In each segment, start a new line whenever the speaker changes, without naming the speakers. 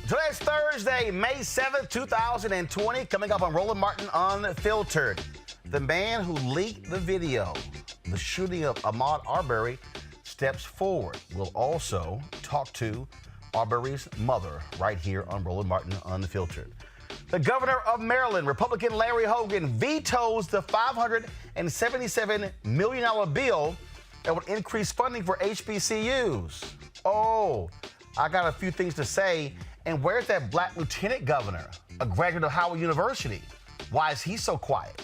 Today's Thursday, May 7th, 2020. Coming up on Roland Martin Unfiltered. The man who leaked the video, the shooting of Ahmaud Arbery, steps forward. We'll also talk to Arbery's mother right here on Roland Martin Unfiltered. The governor of Maryland, Republican Larry Hogan, vetoes the $577 million bill that would increase funding for HBCUs. Oh, I got a few things to say. And where's that black lieutenant governor, a graduate of Howard University? Why is he so quiet?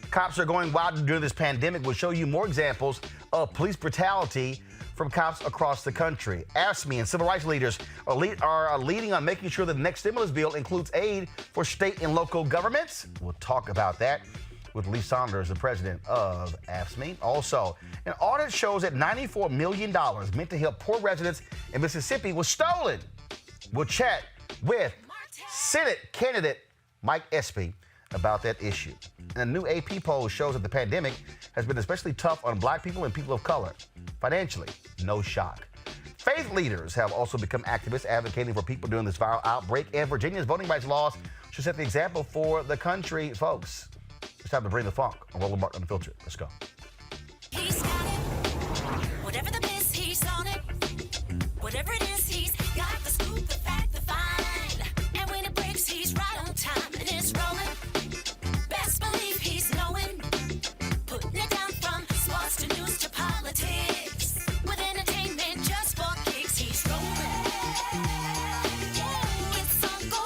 Cops are going wild during this pandemic. We'll show you more examples of police brutality from cops across the country. AFSCME and civil rights leaders are leading on making sure that the next stimulus bill includes aid for state and local governments. We'll talk about that with Lee Saunders, the president of AFSCME. Also, an audit shows that $94 million meant to help poor residents in Mississippi was stolen. We'll chat with Senate candidate Mike Espy about that issue. And a new AP poll shows that the pandemic has been especially tough on black people and people of color. Financially, no shock. Faith leaders have also become activists advocating for people during this viral outbreak, and Virginia's voting rights laws should set the example for the country. Folks, it's time to bring the funk on Roland Martin Unfiltered. Let's go.
He's got it. Whatever the miss, he's on it. Whatever it is, he's got the scoop, the fact, the find. And when it breaks, he's right on time and it's rolling. Best believe he's knowing. Putting it down from sports to news to politics. With entertainment just for kicks, he's rolling. It's on go,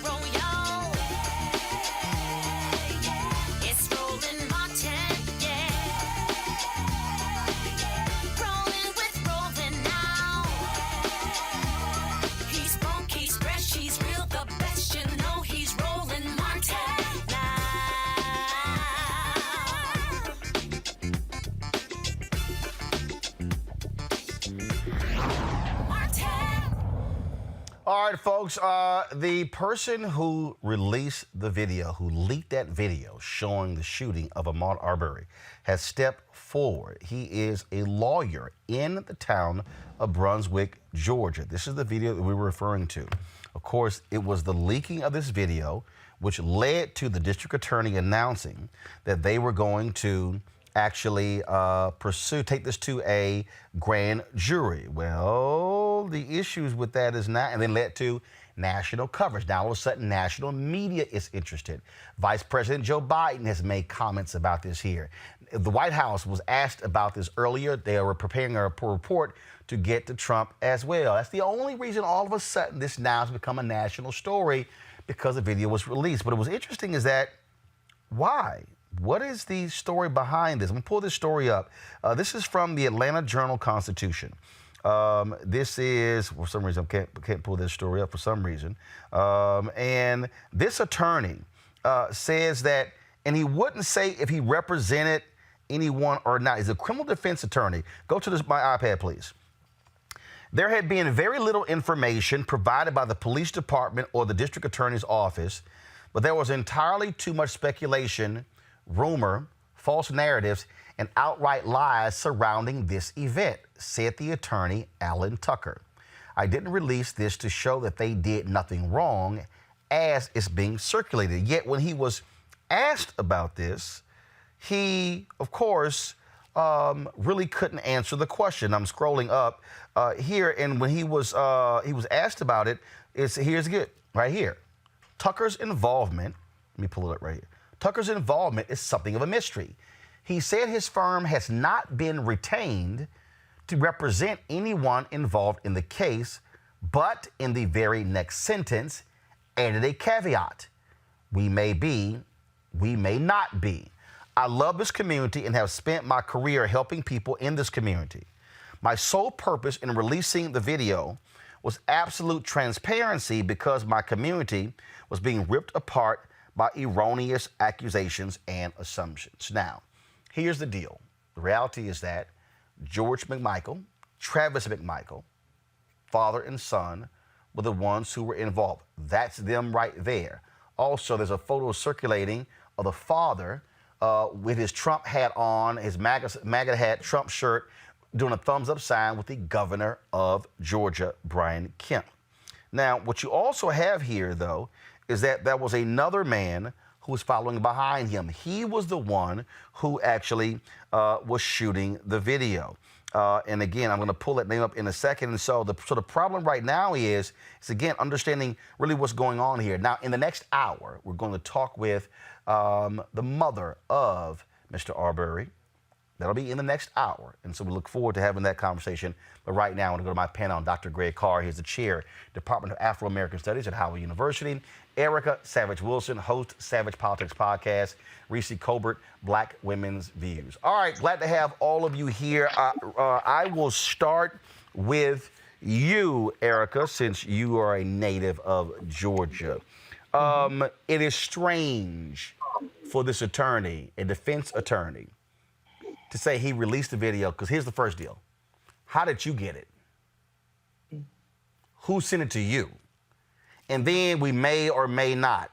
roll, y'all. It's Roland Martin, yeah. Rolling with Roland now. He's funk, he's fresh, he's real, the best, you know he's Roland Martin now. Martin.
All right, folks, the person who released the video, who leaked that video showing the shooting of Ahmaud Arbery, has stepped forward. He is a lawyer in the town of Brunswick, Georgia. This is the video that we were referring to. Of course, it was the leaking of this video which led to the district attorney announcing that they were going to actually take this to a grand jury. Well, the issues with that is not, and then led to national coverage. Now, all of a sudden, national media is interested. Vice President Joe Biden has made comments about this here. The White House was asked about this earlier. They were preparing a report to get to Trump as well. That's the only reason all of a sudden this now has become a national story, because the video was released. But it was interesting is that, why? What is the story behind this? I'm going to pull this story up. This is from the Atlanta Journal-Constitution. This is, for some reason, I can't pull this story up for some reason. And this attorney says that, and he wouldn't say if he represented anyone or not. He's a criminal defense attorney. Go to my iPad, please. There had been very little information provided by the police department or the district attorney's office, but there was entirely too much speculation, rumor, false narratives, and outright lies surrounding this event, said the attorney, Alan Tucker. I didn't release this to show that they did nothing wrong as it's being circulated. Yet when he was asked about this, he, of course, really couldn't answer the question. I'm scrolling up here, and when he was asked about it, here's good, right here. Tucker's involvement, let me pull it up right here. Tucker's involvement is something of a mystery. He said his firm has not been retained to represent anyone involved in the case, but in the very next sentence, added a caveat. We may be, we may not be. I love this community and have spent my career helping people in this community. My sole purpose in releasing the video was absolute transparency because my community was being ripped apart by erroneous accusations and assumptions. Now, here's the deal. The reality is that George McMichael, Travis McMichael, father and son, were the ones who were involved. That's them right there. Also, there's a photo circulating of the father with his Trump hat on, his MAGA hat, Trump shirt, doing a thumbs up sign with the governor of Georgia, Brian Kemp. Now, what you also have here, though, is that there was another man who was following behind him. He was the one who actually was shooting the video. And again, I'm going to pull that name up in a second. And so the problem right now is again, understanding really what's going on here. Now, in the next hour, we're going to talk with the mother of Mr. Arbery. That'll be in the next hour. And so we look forward to having that conversation. But right now, I want to go to my panel on Dr. Greg Carr. He's the chair, Department of Afro-American Studies at Howard University. Erica Savage Wilson, host Savage Politics Podcast. Reese Colbert, Black Women's Views. All right, glad to have all of you here. I will start with you, Erica, since you are a native of Georgia. It is strange for this attorney, a defense attorney, to say he released the video, because here's the first deal. How did you get it? Who sent it to you? And then we may or may not.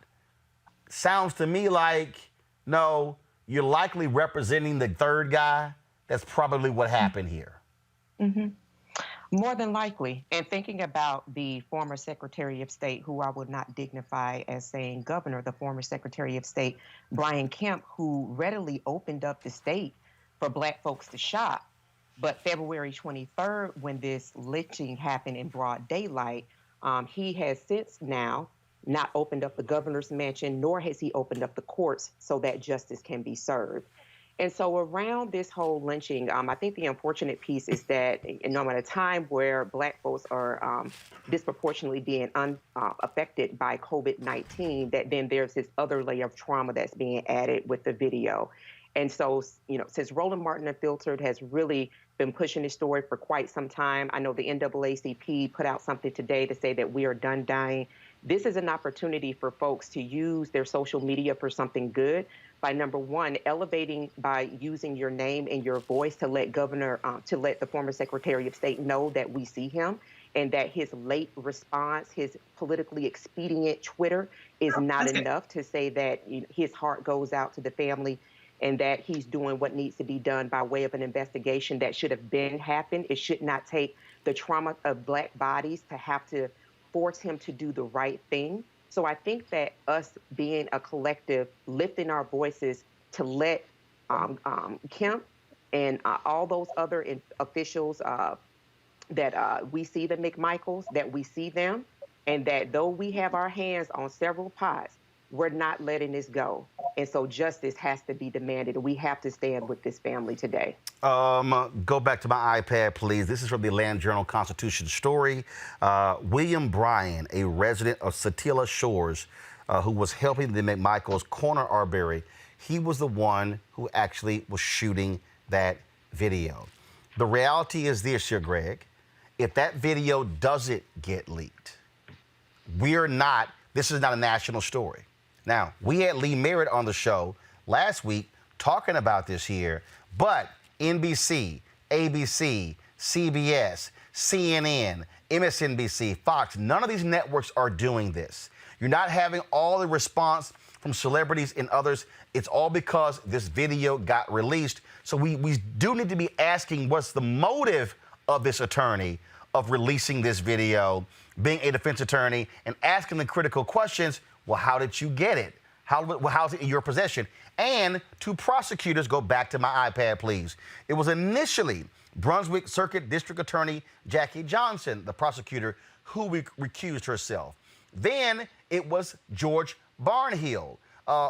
Sounds to me like, no, you're likely representing the third guy. That's probably what happened here.
More than likely. And thinking about the former Secretary of State, who I would not dignify as saying governor, the former Secretary of State, Brian Kemp, who readily opened up the state for Black folks to shop. But February 23rd, when this lynching happened in broad daylight, he has since now not opened up the governor's mansion, nor has he opened up the courts so that justice can be served. And so around this whole lynching, I think the unfortunate piece is that at a time where Black folks are disproportionately being affected by COVID-19, that then there's this other layer of trauma that's being added with the video. And so, since Roland Martin Unfiltered has really been pushing this story for quite some time, I know the NAACP put out something today to say that we are done dying. This is an opportunity for folks to use their social media for something good by, number one, elevating by using your name and your voice to let the former Secretary of State know that we see him, and that his late response, his politically expedient Twitter is not enough to say that his heart goes out to the family, and that he's doing what needs to be done by way of an investigation that should have been happened. It should not take the trauma of Black bodies to have to force him to do the right thing. So I think that us being a collective, lifting our voices to let Kemp and all those other officials that we see, the McMichaels, that we see them, and that though we have our hands on several pots, we're not letting this go. And so justice has to be demanded. We have to stand with this family today.
Go back to my iPad, please. This is from the Atlanta Journal-Constitution story. William Bryan, a resident of Satilla Shores, who was helping the McMichaels corner Arbery, he was the one who actually was shooting that video. The reality is this here, Greg. If that video doesn't get leaked, this is not a national story. Now, we had Lee Merritt on the show last week talking about this here, but NBC, ABC, CBS, CNN, MSNBC, Fox, none of these networks are doing this. You're not having all the response from celebrities and others. It's all because this video got released. So we do need to be asking what's the motive of this attorney of releasing this video, being a defense attorney, and asking the critical questions. Well, how did you get it? How's it in your possession? And to prosecutors, go back to my iPad, please. It was initially Brunswick Circuit District Attorney Jackie Johnson, the prosecutor, who recused herself. Then it was George Barnhill,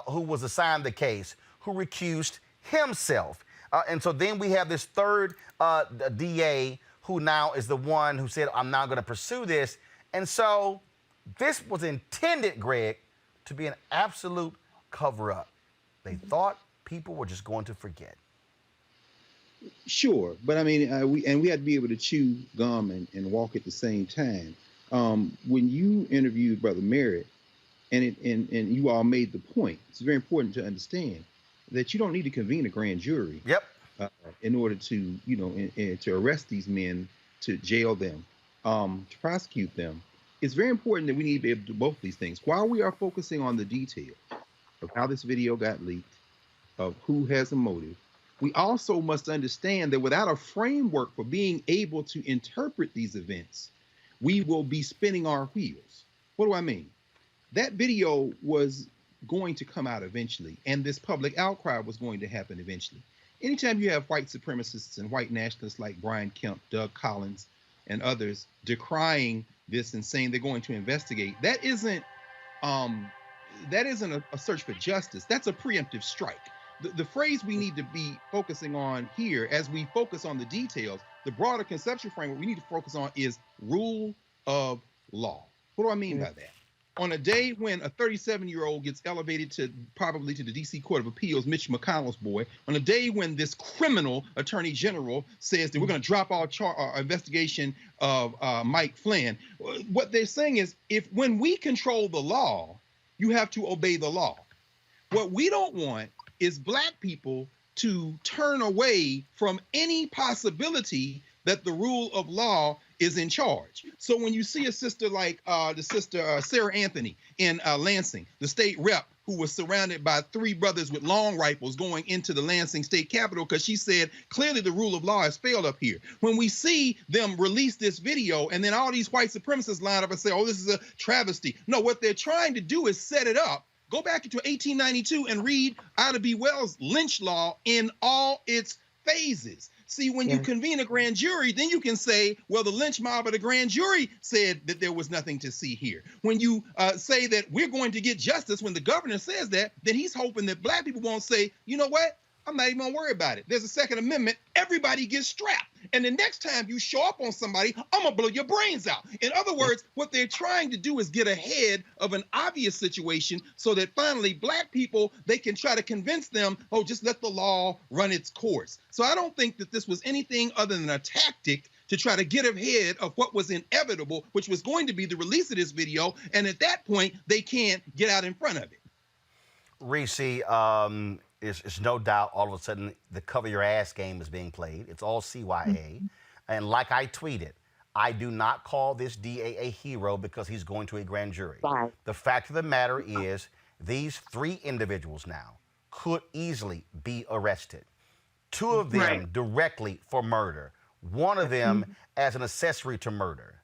who was assigned the case, who recused himself. And so then we have this third DA who now is the one who said, I'm not going to pursue this. And so this was intended, Greg, to be an absolute cover-up. They thought people were just going to forget.
Sure, but I mean, we had to be able to chew gum and walk at the same time. When you interviewed Brother Merritt, and you all made the point, it's very important to understand that you don't need to convene a grand jury.
Yep.
In order to, to arrest these men, to jail them, to prosecute them. It's very important that we need to be able to do both these things. While we are focusing on the detail of how this video got leaked, of who has a motive, we also must understand that without a framework for being able to interpret these events, we will be spinning our wheels. What do I mean? That video was going to come out eventually, and this public outcry was going to happen eventually. Anytime you have white supremacists and white nationalists like Brian Kemp, Doug Collins, and others decrying this and saying they're going to investigate, that isn't a search for justice. That's a preemptive strike. The phrase we need to be focusing on here, as we focus on the details, the broader conceptual framework we need to focus on is rule of law. What do I mean by that? On a day when a 37-year-old gets elevated to probably to the DC Court of Appeals, Mitch McConnell's boy, on a day when this criminal attorney general says that we're going to drop our investigation of Mike Flynn, what they're saying is, when we control the law, you have to obey the law. What we don't want is black people to turn away from any possibility that the rule of law is in charge. So when you see a sister like the sister Sarah Anthony in Lansing, the state rep who was surrounded by 3 brothers with long rifles going into the Lansing state capitol because she said clearly the rule of law has failed up here. When we see them release this video and then all these white supremacists line up and say, oh, this is a travesty. No, what they're trying to do is set it up. Go back into 1892 and read Ida B. Wells' lynch law in all its phases. See, when you convene a grand jury, then you can say, well, the lynch mob of the grand jury said that there was nothing to see here. When you say that we're going to get justice, when the governor says that, then he's hoping that black people won't say, you know what? I'm not even gonna worry about it. There's a Second Amendment. Everybody gets strapped. And the next time you show up on somebody, I'm gonna blow your brains out. In other words, what they're trying to do is get ahead of an obvious situation so that finally black people, they can try to convince them, oh, just let the law run its course. So I don't think that this was anything other than a tactic to try to get ahead of what was inevitable, which was going to be the release of this video. And at that point, they can't get out in front of it.
Reese, it's no doubt all of a sudden the cover your ass game is being played. It's all CYA. And like I tweeted, I do not call this DA a hero because he's going to a grand jury.
Right.
The fact of the matter is these 3 individuals now could easily be arrested. 2 of them directly for murder. 1 of them as an accessory to murder.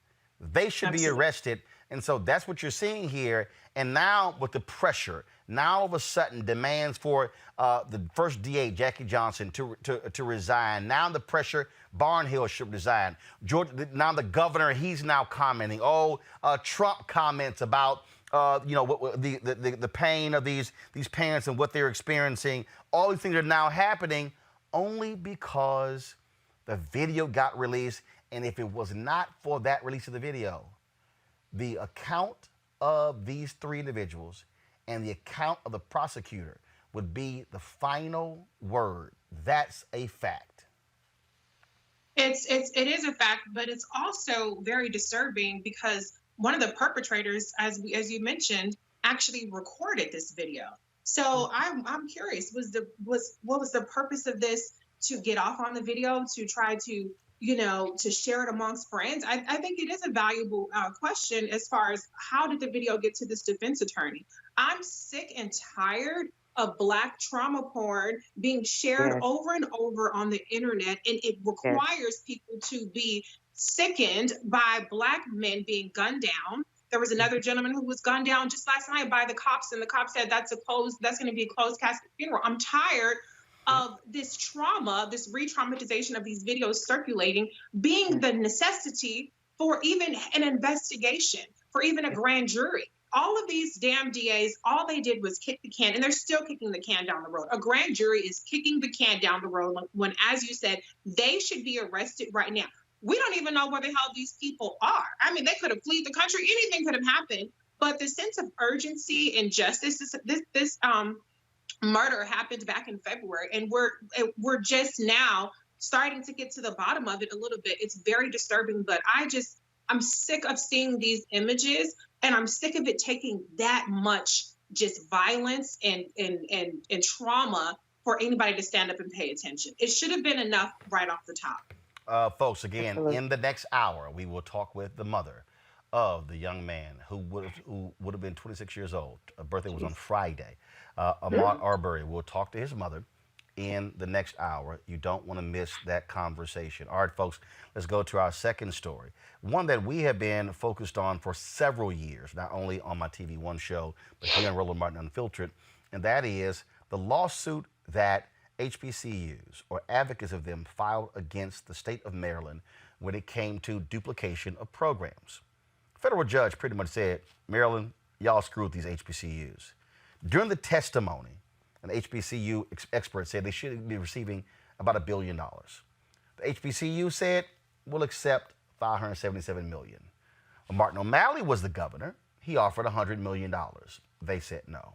They should be arrested. And so that's what you're seeing here. And now with the pressure, now all of a sudden demands for the first DA, Jackie Johnson, to resign. Now the pressure, Barnhill should resign. Now the governor, he's now commenting. Trump comments about the pain of these parents and what they're experiencing. All these things are now happening only because the video got released. And if it was not for that release of the video, the account of these 3 individuals and the account of the prosecutor would be the final word. That's a fact.
It is a fact, but it's also very disturbing because one of the perpetrators, as you mentioned, actually recorded this video. So I'm curious, what was the purpose of this? To get off on the video, to try to to share it amongst friends? I think it is a valuable question as far as how did the video get to this defense attorney? I'm sick and tired of Black trauma porn being shared over and over on the internet, and it requires people to be sickened by Black men being gunned down. There was another gentleman who was gunned down just last night by the cops, and the cops said that's going to be a closed casket funeral. I'm tired of this trauma, this re-traumatization of these videos circulating, being the necessity for even an investigation, for even a grand jury. All of these damn DAs, all they did was kick the can, and they're still kicking the can down the road. A grand jury is kicking the can down the road when, as you said, they should be arrested right now. We don't even know where the hell these people are. I mean, they could have fled the country. Anything could have happened. But the sense of urgency and justice, this murder happened back in February, and we're just now starting to get to the bottom of it a little bit. It's very disturbing, but I'm sick of seeing these images, and I'm sick of it taking that much just violence and trauma for anybody to stand up and pay attention. It should have been enough right off the top.
Folks, again, in the next hour, we will talk with the mother of the young man who would have been 26 years old. Her birthday was on Friday. Ahmaud Arbery. We'll talk to his mother in the next hour. You don't want to miss that conversation. All right, folks, let's go to our second story, one that we have been focused on for several years, not only on my TV One show, but here on Roland Martin Unfiltered, and that is the lawsuit that HBCUs, or advocates of them, filed against the state of Maryland when it came to duplication of programs. Federal judge pretty much said, Maryland, y'all screwed these HBCUs. During the testimony, an HBCU expert said they should be receiving about $1 billion. The HBCU said, we'll accept $577 million. When Martin O'Malley was the governor, he offered $100 million. They said no.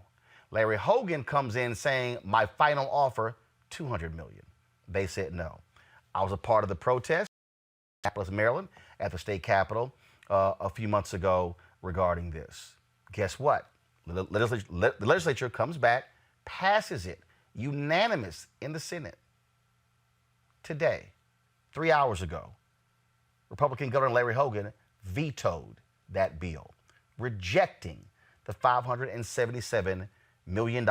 Larry Hogan comes in saying, my final offer, $200 million. They said no. I was a part of the protest in Annapolis, Maryland, at the state capitol a few months ago regarding this. Guess what? The legislature comes back, passes it unanimous in the Senate today, 3 hours ago. Republican Governor Larry Hogan vetoed that bill, rejecting the $577 million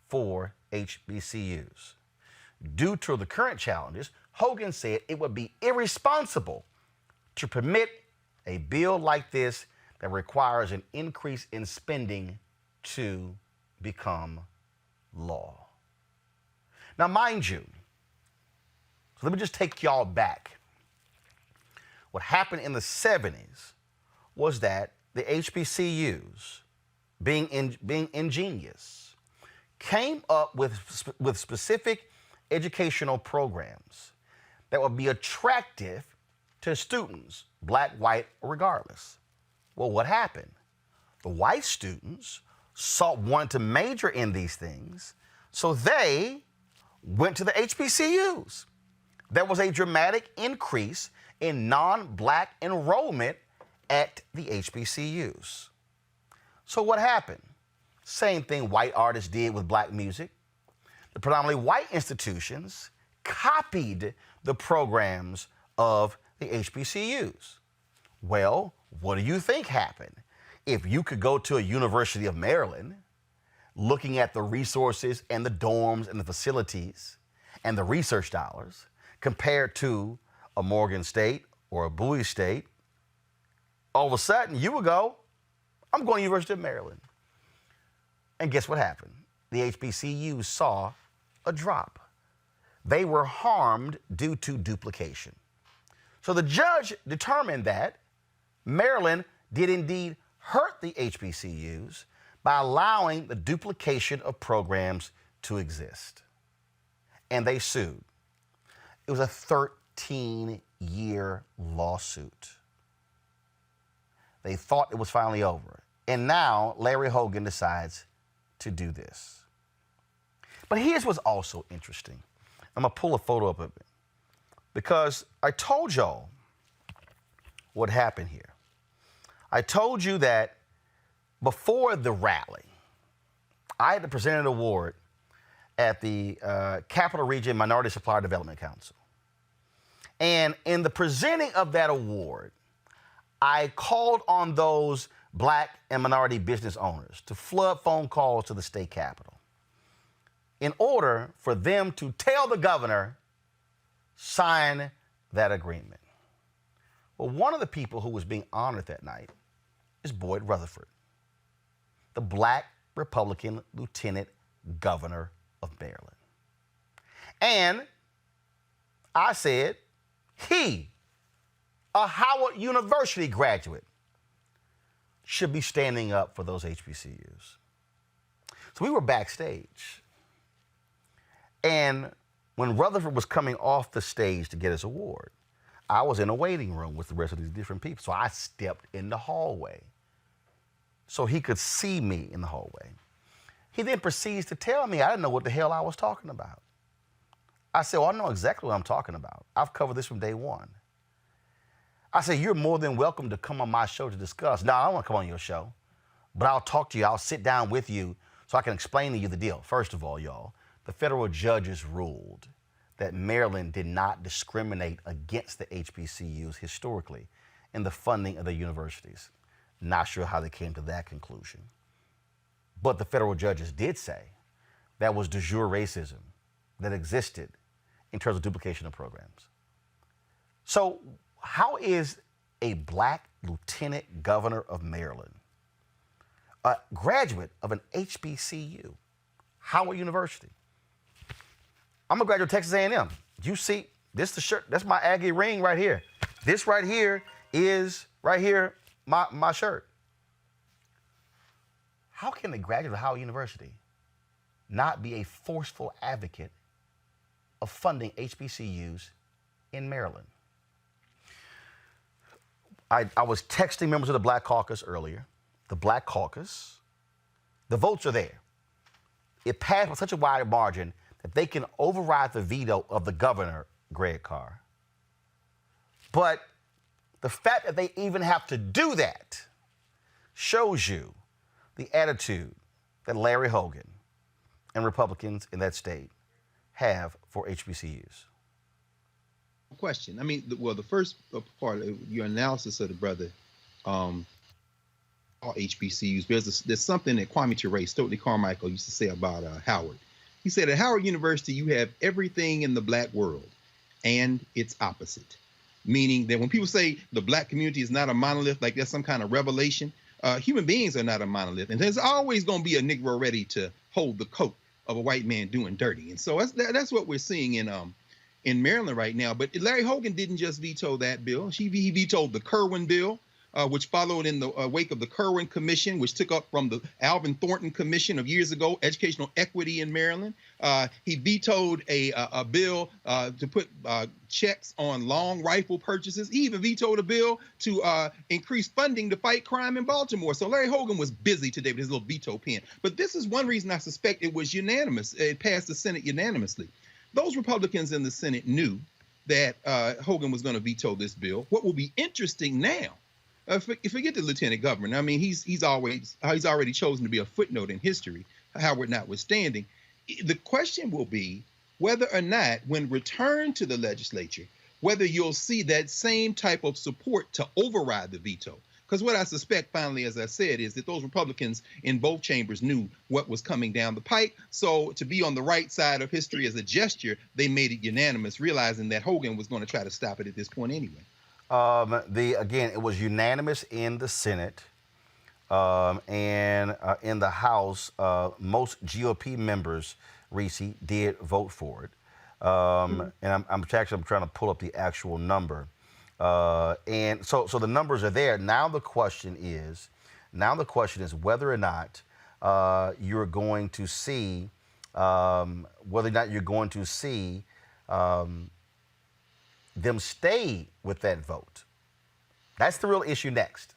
for HBCUs. Due to the current challenges, Hogan said it would be irresponsible to permit a bill like this that requires an increase in spending to become law. Now, mind you, so let me just take y'all back. What happened in the 70s was that the HBCUs, being ingenious, came up with specific educational programs that would be attractive to students, black, white, regardless. Well, what happened? The white students wanted to major in these things, so they went to the HBCUs. There was a dramatic increase in non-black enrollment at the HBCUs. So what happened? Same thing white artists did with black music. The predominantly white institutions copied the programs of the HBCUs. Well, what do you think happened? If you could go to a University of Maryland, looking at the resources and the dorms and the facilities and the research dollars compared to a Morgan State or a Bowie State, all of a sudden you would go, I'm going to University of Maryland. And guess what happened? The HBCUs saw a drop. They were harmed due to duplication. So the judge determined that Maryland did indeed hurt the HBCUs by allowing the duplication of programs to exist. And they sued. It was a 13-year lawsuit. They thought it was finally over. And now Larry Hogan decides to do this. But here's what's also interesting. I'm going to pull a photo up of it because I told y'all what happened here. I told you that before the rally, I had to present an award at the Capital Region Minority Supplier Development Council. And in the presenting of that award, I called on those black and minority business owners to flood phone calls to the state capitol in order for them to tell the governor, sign that agreement. Well, one of the people who was being honored that night is Boyd Rutherford, the black Republican lieutenant governor of Maryland. And I said, he, a Howard University graduate, should be standing up for those HBCUs. So we were backstage. And when Rutherford was coming off the stage to get his award, I was in a waiting room with the rest of these different people. So I stepped in the hallway so he could see me in the hallway. He then proceeds to tell me I didn't know what the hell I was talking about. I said, well, I know exactly what I'm talking about. I've covered this from day one. I said, you're more than welcome to come on my show to discuss. No, I don't want to come on your show, but I'll talk to you. I'll sit down with you so I can explain to you the deal. First of all, y'all, the federal judges ruled that Maryland did not discriminate against the HBCUs historically in the funding of the universities. Not sure how they came to that conclusion. But the federal judges did say that was de jure racism that existed in terms of duplication of programs. So how is a black lieutenant governor of Maryland, a graduate of an HBCU, Howard University? I'm a graduate of Texas A&M. You see, this is the shirt. That's my Aggie ring right here. This right here is my shirt. How can a graduate of Howard University not be a forceful advocate of funding HBCUs in Maryland? I was texting members of the Black Caucus earlier. The Black Caucus, the votes are there. It passed by such a wide margin that they can override the veto of the governor, Greg Carr. But the fact that they even have to do that shows you the attitude that Larry Hogan and Republicans in that state have for HBCUs.
Question. I mean, the first part of your analysis of the brother, all HBCUs, there's something that Kwame Ture, Stokely Carmichael used to say about Howard. He said at Howard University, you have everything in the black world and its opposite. Meaning that when people say the black community is not a monolith, like there's some kind of revelation, human beings are not a monolith. And there's always going to be a Negro ready to hold the coat of a white man doing dirty. And so that's what we're seeing in Maryland right now. But Larry Hogan didn't just veto that bill. He vetoed the Kerwin bill, which followed in the wake of the Kerwin Commission, which took up from the Alvin Thornton Commission of years ago, educational equity in Maryland. He vetoed a bill to put checks on long rifle purchases. He even vetoed a bill to increase funding to fight crime in Baltimore. So Larry Hogan was busy today with his little veto pen. But this is one reason I suspect it was unanimous. It passed the Senate unanimously. Those Republicans in the Senate knew that Hogan was going to veto this bill. What will be interesting now, forget the lieutenant governor. I mean, he's already chosen to be a footnote in history, Howard notwithstanding. The question will be whether or not, when returned to the legislature, whether you'll see that same type of support to override the veto. Because what I suspect, finally, as I said, is that those Republicans in both chambers knew what was coming down the pike. So to be on the right side of history as a gesture, they made it unanimous, realizing that Hogan was going to try to stop it at this point anyway.
Again, it was unanimous in the Senate and in the House. Most GOP members, Reese, did vote for it. And I'm trying to pull up the actual number. And so the numbers are there. Now the question is whether or not you're going to see them stay with that vote. That's the real issue next.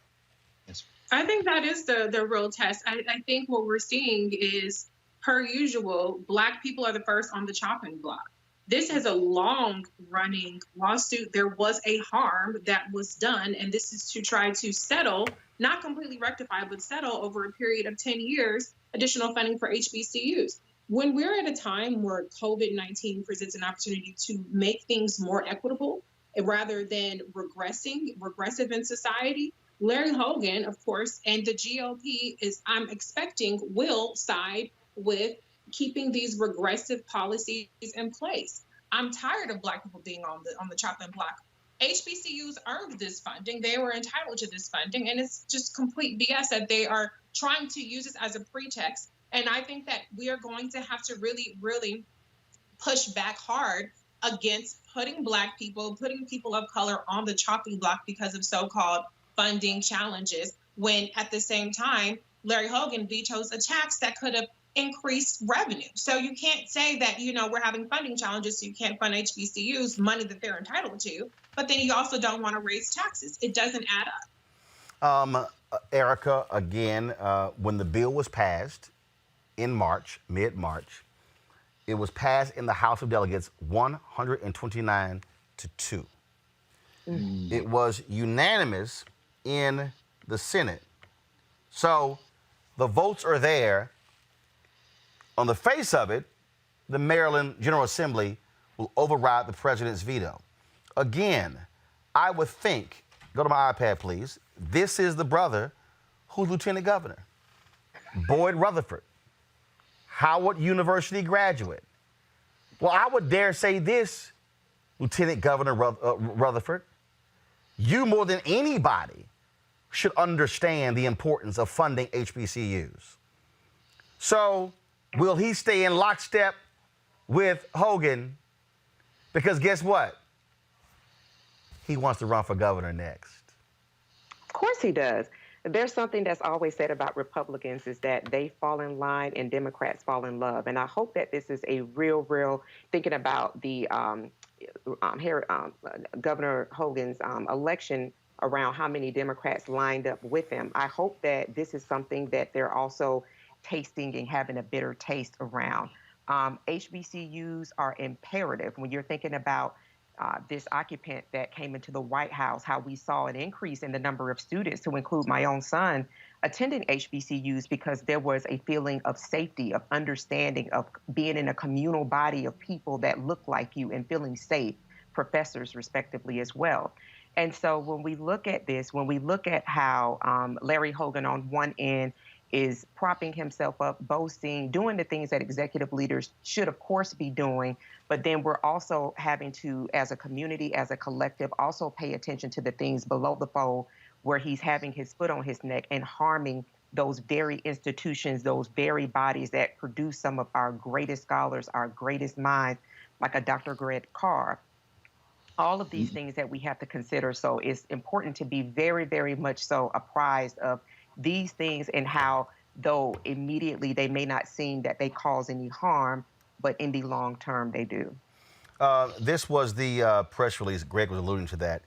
I think that is the real test. I think what we're seeing is, per usual, Black people are the first on the chopping block. This is a long-running lawsuit. There was a harm that was done, and this is to try to settle, not completely rectify, but settle over a period of 10 years, additional funding for HBCUs. When we're at a time where COVID-19 presents an opportunity to make things more equitable rather than regressive in society, Larry Hogan, of course, and the GOP I'm expecting, will side with keeping these regressive policies in place. I'm tired of Black people being on the chopping block. HBCUs earned this funding. They were entitled to this funding, and it's just complete BS that they are trying to use this as a pretext. And I think that we are going to have to really, really push back hard against putting Black people, putting people of color on the chopping block because of so-called funding challenges, when at the same time, Larry Hogan vetoes a tax that could have increased revenue. So you can't say that, we're having funding challenges, so you can't fund HBCUs, money that they're entitled to, but then you also don't want to raise taxes. It doesn't add up.
Erica, again, when the bill was passed in March, mid-March, it was passed in the House of Delegates 129-2. It was unanimous in the Senate. So the votes are there. On the face of it, the Maryland General Assembly will override the president's veto. Again, I would think, go to my iPad, please. This is the brother who's lieutenant governor. Boyd Rutherford, Howard University graduate, Well, I would dare say this, Lieutenant Governor Rutherford. You more than anybody should understand the importance of funding HBCUs. So will he stay in lockstep with Hogan? Because guess what? He wants to run for governor next.
Of course he does. There's something that's always said about Republicans is that they fall in line and Democrats fall in love. And I hope that this is a real, thinking about the Governor Hogan's election around how many Democrats lined up with him. I hope that this is something that they're also tasting and having a bitter taste around. HBCUs are imperative when you're thinking about this occupant that came into the White House, how we saw an increase in the number of students, to include my own son, attending HBCUs because there was a feeling of safety, of understanding, of being in a communal body of people that look like you and feeling safe, professors respectively as well. And so when we look at this, when we look at how Larry Hogan on one end is propping himself up, boasting, doing the things that executive leaders should, of course, be doing. But then we're also having to, as a community, as a collective, also pay attention to the things below the fold where he's having his foot on his neck and harming those very institutions, those very bodies that produce some of our greatest scholars, our greatest minds, like a Dr. Greg Carr. All of these things that we have to consider. So it's important to be very much so apprised of these things and how, though immediately they may not seem that they cause any harm, but in the long term they do.
This was the press release, Greg was alluding to that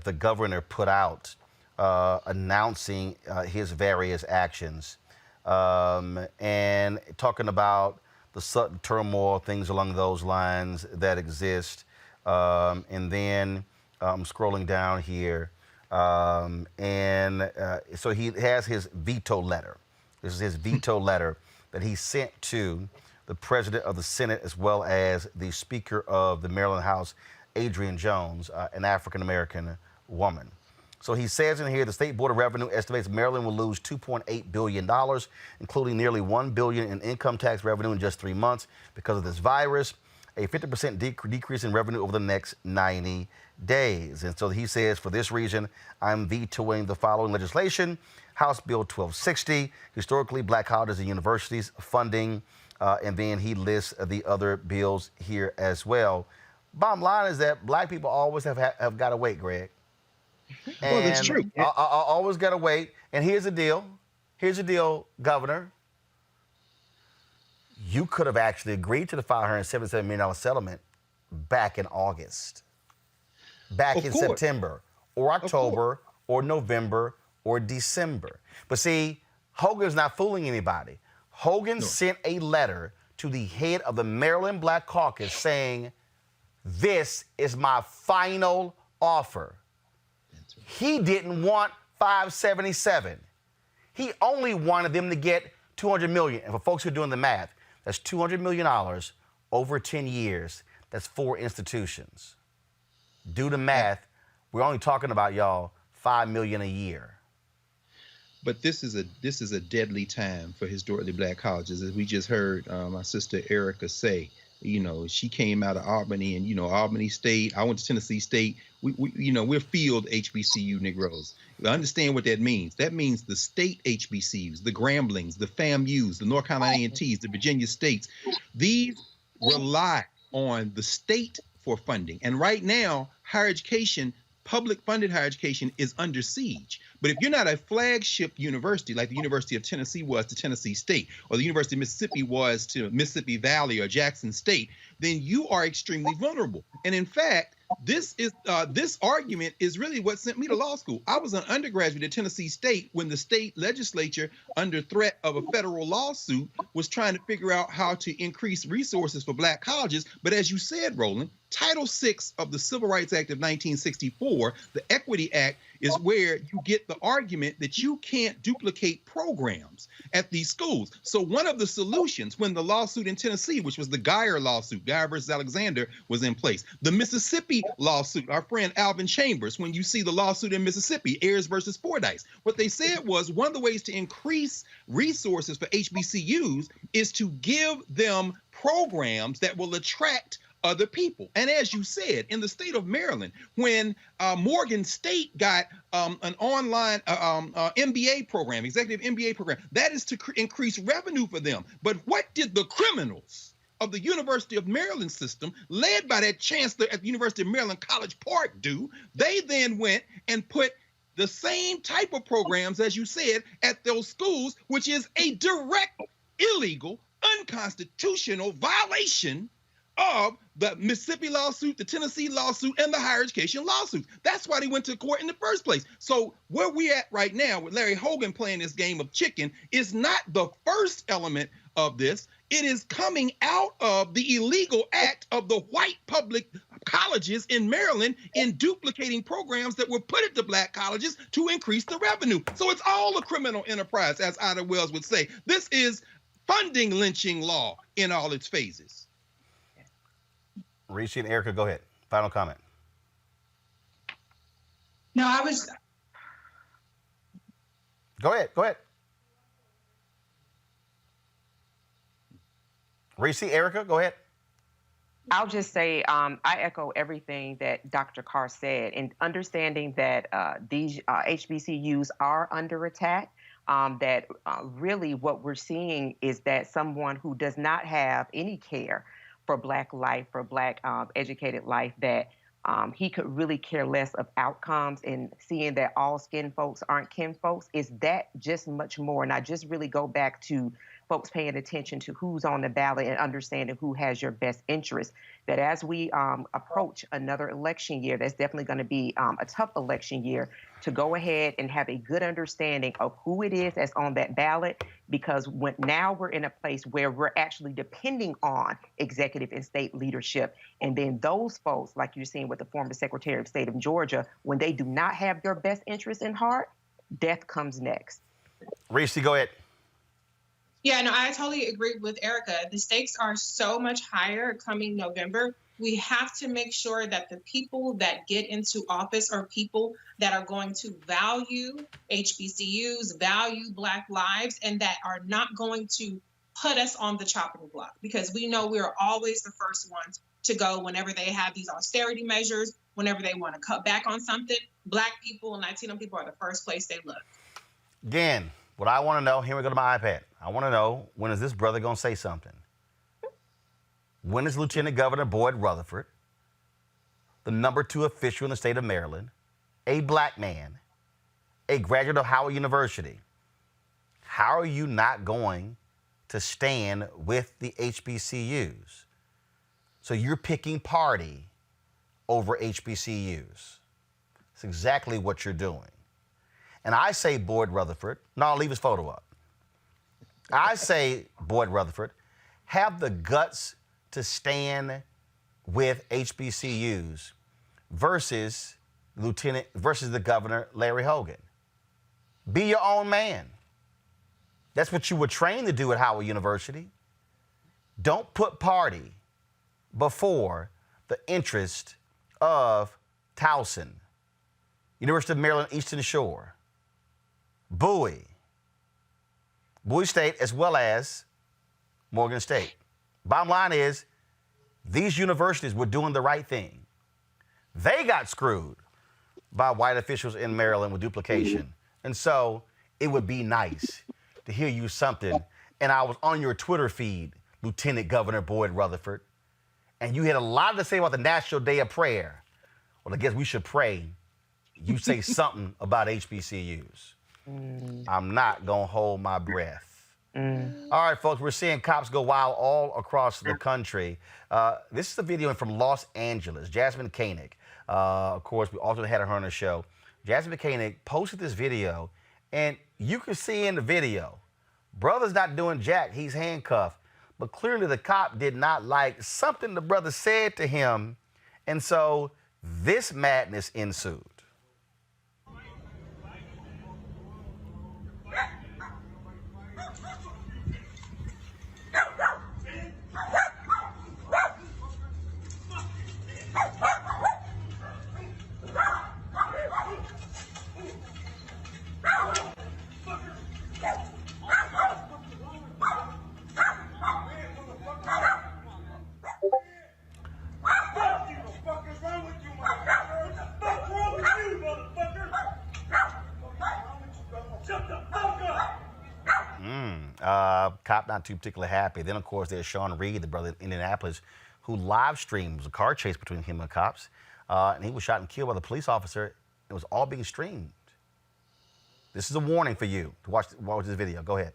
the governor put out announcing his various actions and talking about the sudden turmoil, things along those lines that exist. And then I'm scrolling down here. So he has his veto letter. This is his veto letter that he sent to the president of the Senate as well as the Speaker of the Maryland House, Adrienne Jones, an African-American woman. So he says in here, the State Board of Revenue estimates Maryland will lose $2.8 billion, including nearly $1 billion in income tax revenue in just 3 months because of this virus, a 50% decrease in revenue over the next 90 days. And so he says, for this reason, I'm vetoing the following legislation: House Bill 1260, historically black colleges and universities funding, and then he lists the other bills here as well. Bottom line is that black people always have got to wait, Greg.
Well, that's true.
I always got to wait. And here's the deal. Here's the deal, Governor. You could have actually agreed to the $577 million settlement back in August, back in September, or October, or November, or December. But see, Hogan's not fooling anybody. Hogan sent a letter to the head of the Maryland Black Caucus saying, this is my final offer. He didn't want 577. He only wanted them to get $200 million. And for folks who are doing the math, that's $200 million over 10 years. That's 4 institutions. Do the math. We're only talking about, y'all, $5 million a year.
But this is a deadly time for historically black colleges, as we just heard my sister Erica say. You know, she came out of Albany, and Albany State. I went to Tennessee State. We're field HBCU Negroes. I understand what that means. That means the state HBCUs, the Gramblings, the FAMUs, the North Carolina A&Ts, the Virginia States. These rely on the state for funding, and right now, higher education, public funded higher education, is under siege. But if you're not a flagship university like the University of Tennessee was to Tennessee State, or the University of Mississippi was to Mississippi Valley or Jackson State, then you are extremely vulnerable. And in fact, this argument is really what sent me to law school. I was an undergraduate at Tennessee State when the state legislature, under threat of a federal lawsuit, was trying to figure out how to increase resources for black colleges. But as you said, Roland, Title VI of the Civil Rights Act of 1964, the Equity Act, is where you get the argument that you can't duplicate programs at these schools. So one of the solutions when the lawsuit in Tennessee, which was the Geyer lawsuit, Geyer versus Alexander, was in place, the Mississippi lawsuit, our friend Alvin Chambers, when you see the lawsuit in Mississippi, Ayers versus Fordyce, what they said was one of the ways to increase resources for HBCUs is to give them programs that will attract other people. And as you said, in the state of Maryland, when Morgan State got an online MBA program, executive MBA program, that is to increase revenue for them. But what did the criminals of the University of Maryland system, led by that chancellor at the University of Maryland College Park, do? They then went and put the same type of programs, as you said, at those schools, which is a direct, illegal, unconstitutional violation of the Mississippi lawsuit, the Tennessee lawsuit, and the higher education lawsuit. That's why they went to court in the first place. So where we at right now with Larry Hogan playing this game of chicken is not the first element of this. It is coming out of the illegal act of the white public colleges in Maryland in duplicating programs that were put at the black colleges to increase the revenue. So it's all a criminal enterprise, as Ida Wells would say. This is funding lynching law in all its phases.
Reese and Erica, go ahead. Final comment.
No, I was.
Go ahead. Go ahead. Reese, Erica, go ahead.
I'll just say I echo everything that Dr. Carr said, and understanding that these HBCUs are under attack. That really what we're seeing is that someone who does not have any care for Black life, for Black educated life, that he could really care less of outcomes, and seeing that all skin folks aren't kin folks is that just much more. And I just really go back to folks paying attention to who's on the ballot and understanding who has your best interest. That as we approach another election year, that's definitely going to be a tough election year, to go ahead and have a good understanding of who it is that's on that ballot, because now we're in a place where we're actually depending on executive and state leadership. And then those folks, like you're seeing with the former Secretary of State of Georgia, when they do not have your best interest in heart, death comes next.
Reese, go ahead.
Yeah, no, I totally agree with Erica. The stakes are so much higher coming November. We have to make sure that the people that get into office are people that are going to value HBCUs, value Black lives, and that are not going to put us on the chopping block, because we know we're always the first ones to go whenever they have these austerity measures, whenever they want to cut back on something. Black people and Latino people are the first place they look.
Again, what I want to know, here we go to my iPad. I want to know, when is this brother going to say something? When is Lieutenant Governor Boyd Rutherford, the #2 official in the state of Maryland, a Black man, a graduate of Howard University, how are you not going to stand with the HBCUs? So you're picking party over HBCUs. That's exactly what you're doing. And I say, Boyd Rutherford, no, I'll leave his photo up. I say, Boyd Rutherford, have the guts to stand with HBCUs versus the governor, Larry Hogan. Be your own man. That's what you were trained to do at Howard University. Don't put party before the interest of Towson, University of Maryland Eastern Shore, Bowie State, as well as Morgan State. Bottom line is, these universities were doing the right thing. They got screwed by white officials in Maryland with duplication. And so it would be nice to hear you something. And I was on your Twitter feed, Lieutenant Governor Boyd Rutherford, and you had a lot to say about the National Day of Prayer. Well, I guess we should pray you say something about HBCUs. I'm not going to hold my breath. All right, folks, we're seeing cops go wild all across the country. This is a video from Los Angeles. Jasmine Koenig, of course, we also had her on the show. Jasmine Koenig posted this video, and you can see in the video, brother's not doing jack, he's handcuffed. But clearly the cop did not like something the brother said to him, and so this madness ensued. cop not too particularly happy. Then, of course, there's Sean Reed, the brother in Indianapolis, who live streamed a car chase between him and the cops. And he was shot and killed by the police officer. It was all being streamed. This is a warning for you to watch this video. Go ahead.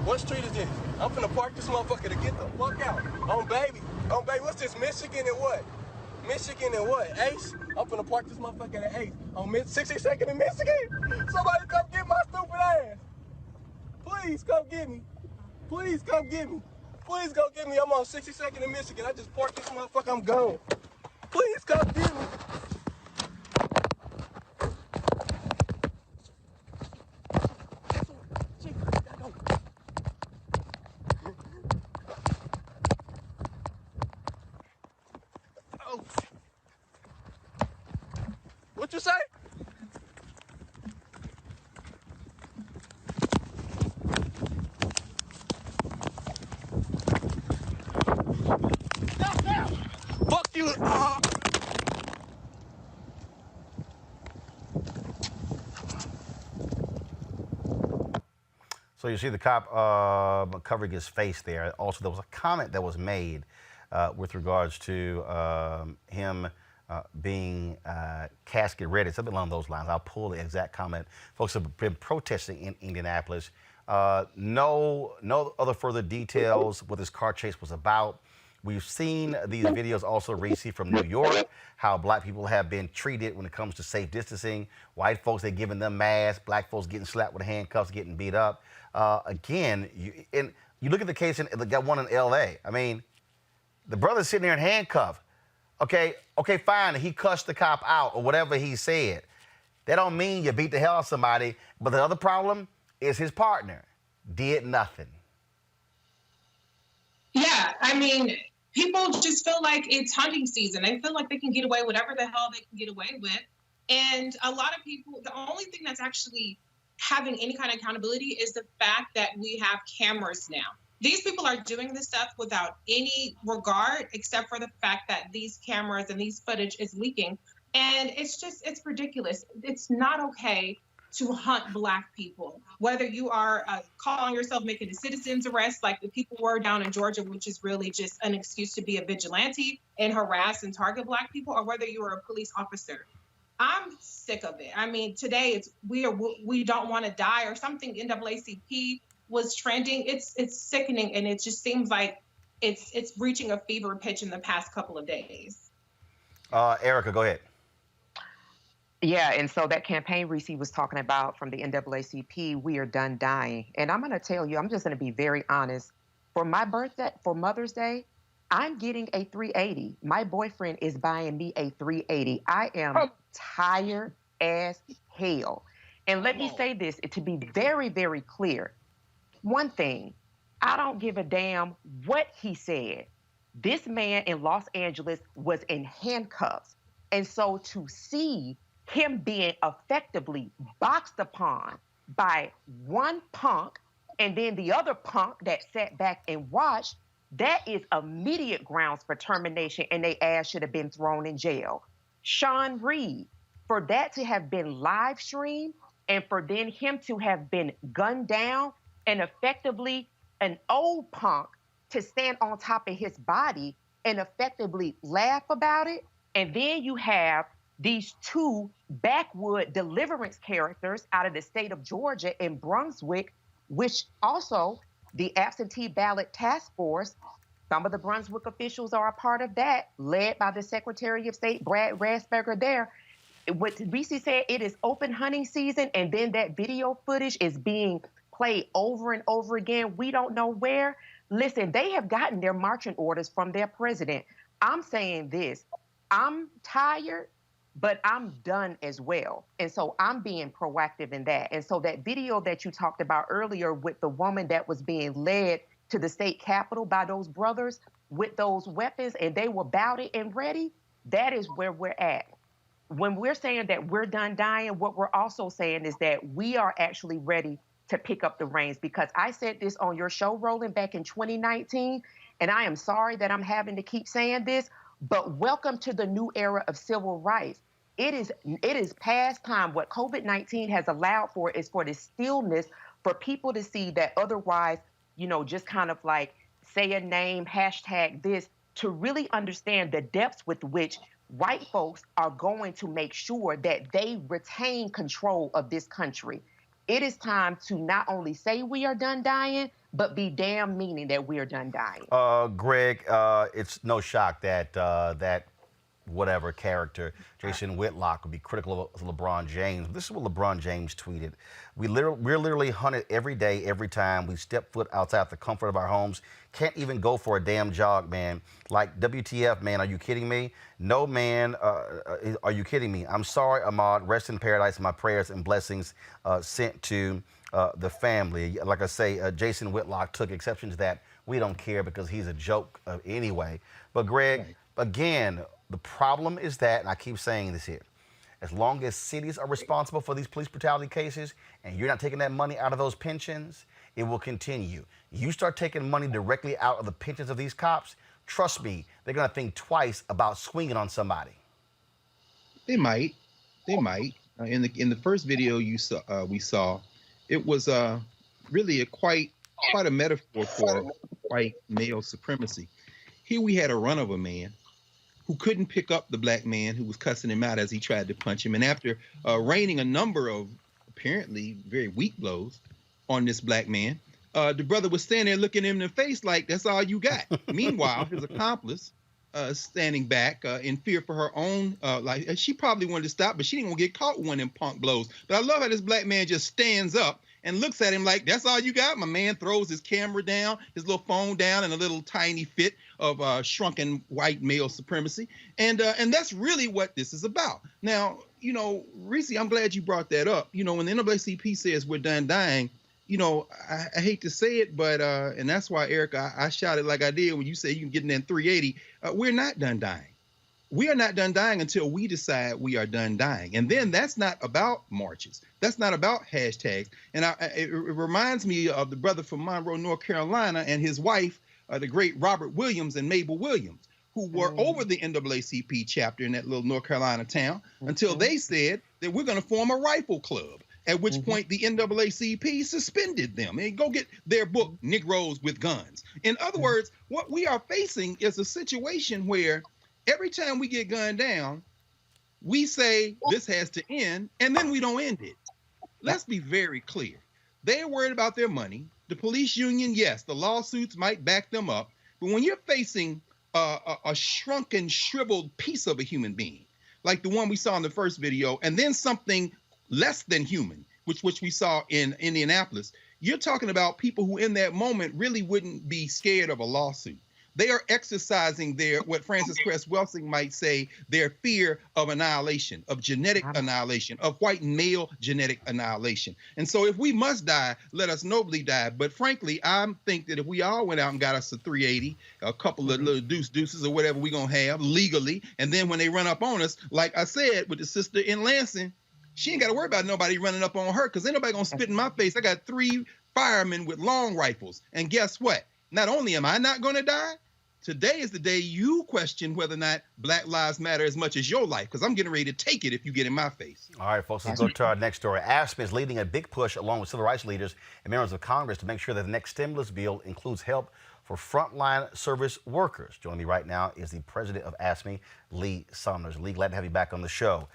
What street is this? I'm finna park this motherfucker to get the fuck out. On baby, what's this, Michigan and what? Michigan and what? Ace? I'm finna park this motherfucker at Ace. On 62nd in Michigan? Somebody come get my stupid ass. Please come get me. Please come get me. Please go get me. I'm on 62nd in Michigan. I just parked this motherfucker. I'm gone. Please come get me. What you say? Stop! Fuck you!
So you see the cop covering his face there. Also, there was a comment that was made with regards to him being casket ready, something along those lines. I'll pull the exact comment. Folks have been protesting in Indianapolis. No other further details what this car chase was about. We've seen these videos also, Reese, from New York, how black people have been treated when it comes to safe distancing. White folks, they're giving them masks. Black folks getting slapped with handcuffs, getting beat up. Again, you look at the case in the one in L.A. I mean, the brother's sitting there in handcuffs. Okay, fine. He cussed the cop out or whatever he said. That don't mean you beat the hell out of somebody. But the other problem is his partner did nothing.
Yeah, I mean, people just feel like it's hunting season. They feel like they can get away whatever the hell they can get away with. And a lot of people, the only thing that's actually having any kind of accountability is the fact that we have cameras now. These people are doing this stuff without any regard, except for the fact that these cameras and these footage is leaking. And it's ridiculous. It's not okay to hunt Black people, whether you are calling yourself making a citizen's arrest like the people were down in Georgia, which is really just an excuse to be a vigilante and harass and target Black people, or whether you are a police officer. I'm sick of it. I mean, today it's we don't want to die or something. NAACP was trending. It's sickening, and it just seems like it's reaching a fever pitch in the past couple of days.
Erica, go ahead.
Yeah, and so that campaign Reese was talking about from the NAACP, we are done dying. And I'm going to tell you, I'm just going to be very honest. For my birthday, for Mother's Day, I'm getting a 380. My boyfriend is buying me a 380. I am tired as hell. And let me say this, to be very, very clear. One thing, I don't give a damn what he said. This man in Los Angeles was in handcuffs. And so to see him being effectively boxed upon by one punk and then the other punk that sat back and watched, that is immediate grounds for termination, and they ass should have been thrown in jail. Sean Reed, for that to have been live streamed and for then him to have been gunned down and effectively an old punk to stand on top of his body and effectively laugh about it. And then you have these two backwood deliverance characters out of the state of Georgia and Brunswick, which also the absentee ballot task force, some of the Brunswick officials are a part of that, led by the Secretary of State, Brad Raffensperger there. What Reese said, it is open hunting season, and then that video footage is being played over and over again. We don't know where. Listen, they have gotten their marching orders from their president. I'm saying this, I'm tired, but I'm done as well. And so I'm being proactive in that. And so that video that you talked about earlier with the woman that was being led to the state capitol by those brothers with those weapons, and they were bouted and ready, that is where we're at. When we're saying that we're done dying, what we're also saying is that we are actually ready to pick up the reins, because I said this on your show, Roland, back in 2019, and I am sorry that I'm having to keep saying this, but welcome to the new era of civil rights. It is past time. What COVID-19 has allowed for is for the stillness for people to see that otherwise just kind of like say a name, hashtag this, to really understand the depths with which white folks are going to make sure that they retain control of this country. It is time to not only say we are done dying, but be damn meaning that we are done dying.
Greg, it's no shock that that whatever character, Jason Whitlock, would be critical of LeBron James. This is what LeBron James tweeted. We're literally hunted every day, every time we step foot outside the comfort of our homes. Can't even go for a damn jog, man. Like, WTF, man, are you kidding me? No, man, are you kidding me? I'm sorry, Ahmaud. Rest in paradise. My prayers and blessings sent to the family. Like I say, Jason Whitlock took exception to that. We don't care because he's a joke anyway. But, Greg,
Right.
again, the problem is that, and I keep saying this here, as long as cities are responsible for these police brutality cases and you're not taking that money out of those pensions, it will continue. You start taking money directly out of the pensions of these cops, trust me, they're going to think twice about swinging on somebody.
They might. In the first video we saw, it was really quite a metaphor for white male supremacy. Here we had a run of a man who couldn't pick up the black man who was cussing him out as he tried to punch him. And after raining a number of apparently very weak blows on this black man, the brother was standing there looking him in the face like, that's all you got. Meanwhile, his accomplice standing back in fear for her own life. She probably wanted to stop, but she didn't want to get caught with one of them punk blows. But I love how this black man just stands up and looks at him like, that's all you got? My man throws his camera down, his little phone down in a little tiny fit of shrunken white male supremacy. And that's really what this is about. Now, Reese, I'm glad you brought that up. When the NAACP says we're done dying, I hate to say it, but, and that's why, Eric, I shouted like I did when you say you can get in there in 380. We're not done dying. We are not done dying until we decide we are done dying. And then that's not about marches. That's not about hashtags. And it reminds me of the brother from Monroe, North Carolina, and his wife, the great Robert Williams and Mabel Williams, who were over the NAACP chapter in that little North Carolina town until they said that we're going to form a rifle club, at which point the NAACP suspended them. And go get their book, Negroes with Guns. In other words, what we are facing is a situation where every time we get gunned down, we say this has to end, and then we don't end it. Let's be very clear. They're worried about their money. The police union, yes, the lawsuits might back them up. But when you're facing a shrunken, shriveled piece of a human being, like the one we saw in the first video, and then something less than human, which we saw in Indianapolis, you're talking about people who in that moment really wouldn't be scared of a lawsuit. They are exercising their, what Francis Cress Welsing might say, their fear of annihilation, of genetic annihilation, of white male genetic annihilation. And so if we must die, let us nobly die. But frankly, I think that if we all went out and got us a 380, a couple of little deuces or whatever we're going to have legally, and then when they run up on us, like I said with the sister in Lansing, she ain't got to worry about nobody running up on her because ain't nobody going to spit in my face. I got 3 firemen with long rifles. And guess what? Not only am I not going to die, today is the day you question whether or not Black Lives Matter as much as your life, because I'm getting ready to take it if you get in my face.
All right, folks, let's go to our next story. AFSCME is leading a big push along with civil rights leaders and members of Congress to make sure that the next stimulus bill includes help for frontline service workers. Joining me right now is the president of AFSCME, Lee Summers. Lee, glad to have you back on the show.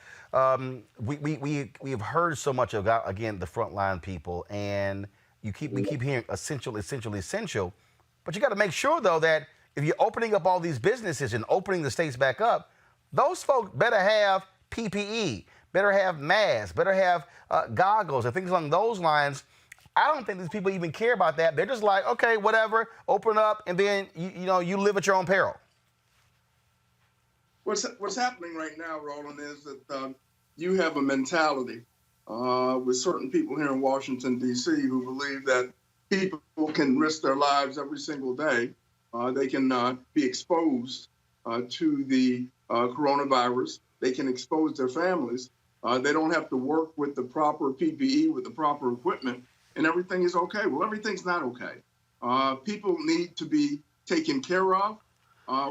We've heard so much about, again, the frontline people, and we keep hearing essential, but you got to make sure, though, that if you're opening up all these businesses and opening the states back up, those folks better have PPE, better have masks, better have goggles and things along those lines. I don't think these people even care about that. They're just like, okay, whatever, open up, and then you live at your own peril.
What's happening right now, Roland, is that you have a mentality with certain people here in Washington, D.C., who believe that people can risk their lives every single day. They can be exposed to the coronavirus. They can expose their families. They don't have to work with the proper PPE, with the proper equipment, and everything is okay. Well, everything's not okay. People need to be taken care of.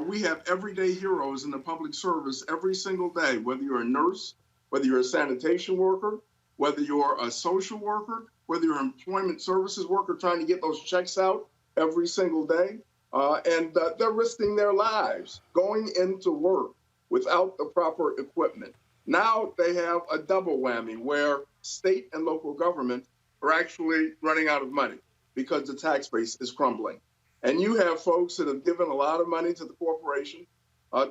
We have everyday heroes in the public service every single day, whether you're a nurse, whether you're a sanitation worker, whether you're a social worker, whether you're an employment services worker trying to get those checks out every single day, and they're risking their lives going into work without the proper equipment. Now they have a double whammy where state and local government are actually running out of money because the tax base is crumbling. And you have folks that have given a lot of money to the corporation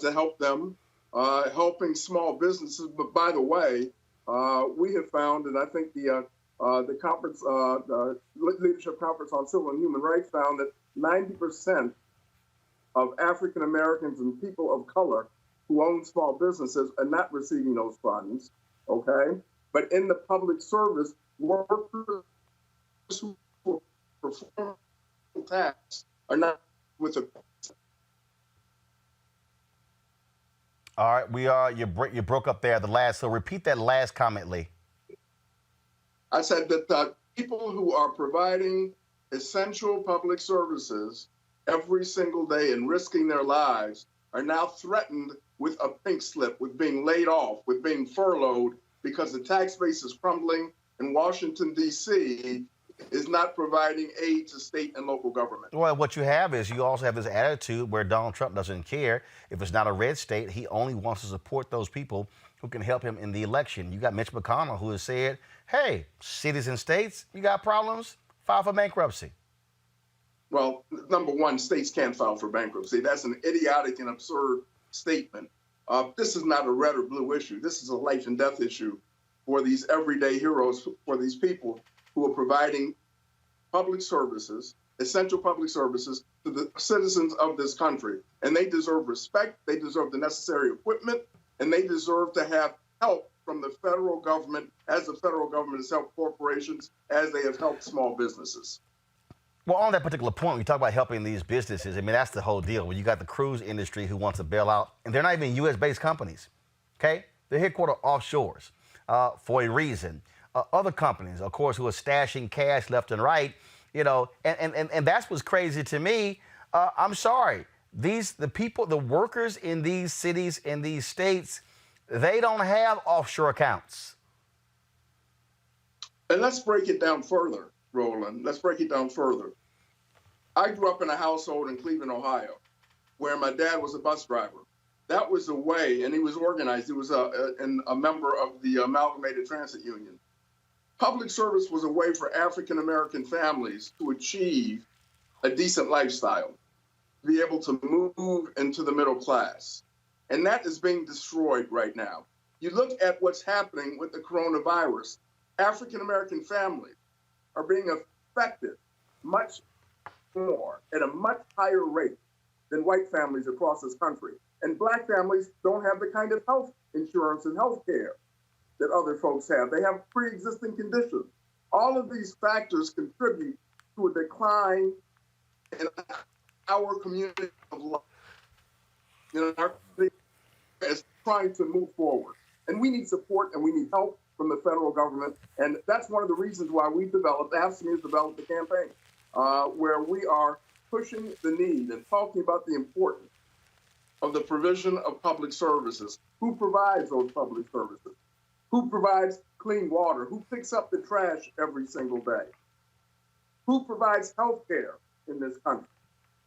to help them, helping small businesses. But by the way, we have found, and I think the conference, the Leadership Conference on Civil and Human Rights found that 90% of African Americans and people of color who own small businesses are not receiving those funds, okay? But in the public service, workers who perform tax are not with a.
All right, you broke up there at the last, so repeat that last comment, Lee.
I said that people who are providing essential public services every single day and risking their lives are now threatened with a pink slip, with being laid off, with being furloughed, because the tax base is crumbling and Washington, D.C. is not providing aid to state and local government.
Well, what you have is you also have this attitude where Donald Trump doesn't care. If it's not a red state, he only wants to support those people who can help him in the election. You got Mitch McConnell, who has said, hey, cities and states, you got problems, file for bankruptcy.
Well, number one, states can't file for bankruptcy. That's an idiotic and absurd statement. This is not a red or blue issue. This is a life and death issue for these everyday heroes, for these people who are providing public services, essential public services to the citizens of this country. And they deserve respect, they deserve the necessary equipment, and they deserve to have help from the federal government, as the federal government has helped corporations, as they have helped small businesses.
Well, on that particular point, we talk about helping these businesses. I mean, that's the whole deal. When you got the cruise industry who wants to bail out, and they're not even U.S.-based companies, okay? They're headquartered offshores for a reason. Other companies, of course, who are stashing cash left and right, you know, and that's what's crazy to me. I'm sorry. The workers in these cities, in these states, they don't have offshore accounts.
And let's break it down further, Roland. Let's break it down further. I grew up in a household in Cleveland, Ohio, where my dad was a bus driver. That was a way, and he was organized. He was a member of the Amalgamated Transit Union. Public service was a way for African-American families to achieve a decent lifestyle, to be able to move into the middle class. And that is being destroyed right now. You look at what's happening with the coronavirus. African-American families are being affected much more at a much higher rate than white families across this country. And Black families don't have the kind of health insurance and health care that other folks have. They have pre-existing conditions. All of these factors contribute to a decline in our community of life. You know, our community is trying to move forward. And we need support and we need help from the federal government. And that's one of the reasons why we developed, AFSCME has developed the campaign, where we are pushing the need and talking about the importance of the provision of public services. Who provides those public services? Who provides clean water? Who picks up the trash every single day? Who provides health care in this country?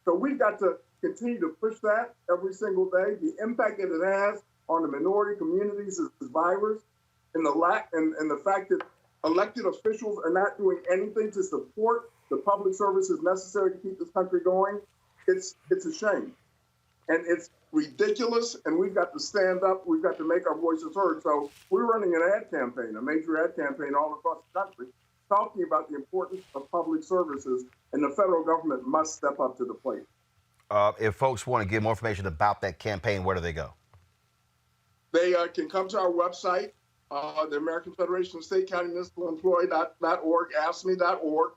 So we've got to continue to push that every single day. The impact that it has on the minority communities is this virus, and the fact that elected officials are not doing anything to support the public services necessary to keep this country going. It's a shame. And it's ridiculous, and we've got to stand up. We've got to make our voices heard. So we're running an ad campaign, a major ad campaign all across the country, talking about the importance of public services, and the federal government must step up to the plate.
If folks want to get more information about that campaign, where do they go?
They can come to our website, the American Federation of State, County, Municipal Employee.org, AFSCME.org.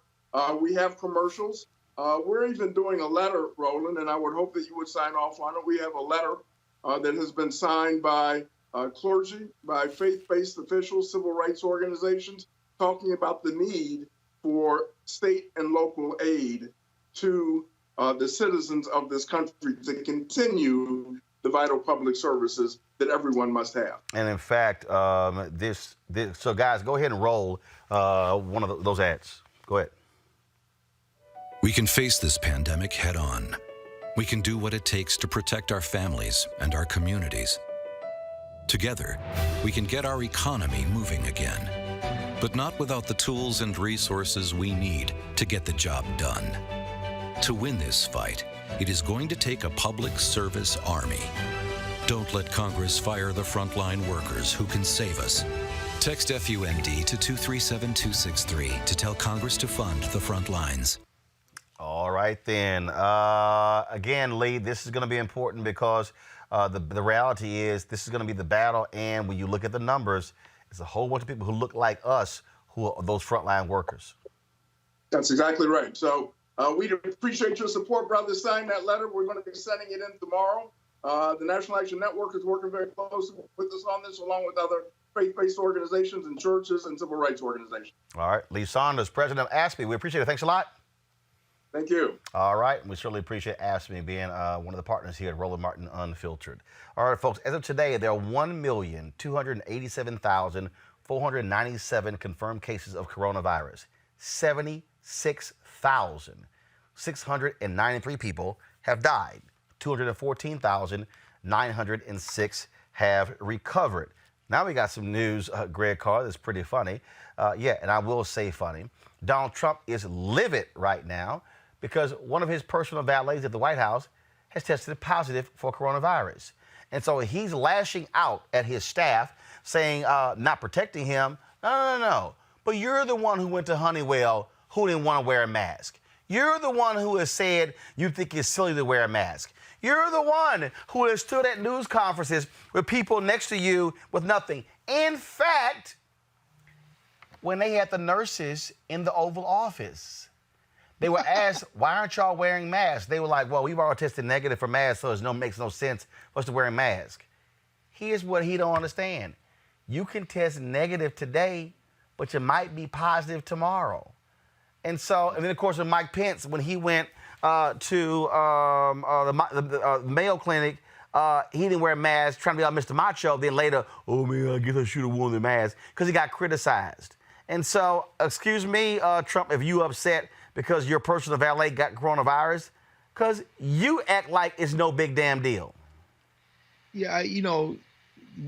We have commercials. We're even doing a letter, Roland, and I would hope that you would sign off on it. We have a letter that has been signed by clergy, by faith-based officials, civil rights organizations, talking about the need for state and local aid to the citizens of this country to continue the vital public services that everyone must have.
And in fact, so guys, go ahead and roll one of those ads. Go ahead.
We can face this pandemic head on. We can do what it takes to protect our families and our communities. Together, we can get our economy moving again, but not without the tools and resources we need to get the job done. To win this fight, it is going to take a public service army. Don't let Congress fire the frontline workers who can save us. Text FUND to 237263 to tell Congress to fund the front lines.
All right, then. Again, Lee, this is going to be important because the reality is this is going to be the battle. And when you look at the numbers, it's a whole bunch of people who look like us who are those frontline workers.
That's exactly right. So we appreciate your support, brother. Sign that letter. We're going to be sending it in tomorrow. The National Action Network is working very closely with us on this, along with other faith-based organizations and churches and civil rights organizations. All
right. Lee Saunders, president of AFSCME. We appreciate it. Thanks a lot.
Thank you.
All right. We certainly appreciate AFSCME being one of the partners here at Roland Martin Unfiltered. All right, folks. As of today, there are 1,287,497 confirmed cases of coronavirus. 76,693 people have died. 214,906 have recovered. Now we got some news, Greg Carr, that's pretty funny. And I will say funny. Donald Trump is livid right now because one of his personal valets at the White House has tested positive for coronavirus. And so he's lashing out at his staff, saying, not protecting him. No. But you're the one who went to Honeywell who didn't want to wear a mask. You're the one who has said you think it's silly to wear a mask. You're the one who has stood at news conferences with people next to you with nothing. In fact, when they had the nurses in the Oval Office, they were asked, why aren't y'all wearing masks? They were like, well, we've already tested negative for masks, so it makes no sense for us to wear a mask. Here's what he don't understand. You can test negative today, but you might be positive tomorrow. And then, of course, with Mike Pence, when he went to the Mayo Clinic, he didn't wear a mask, trying to be like Mr. Macho. Then later, oh, man, I guess I should have worn the mask, because he got criticized. And so, excuse me, Trump, if you upset because your personal valet got coronavirus, because you act like it's no big damn deal.
Yeah,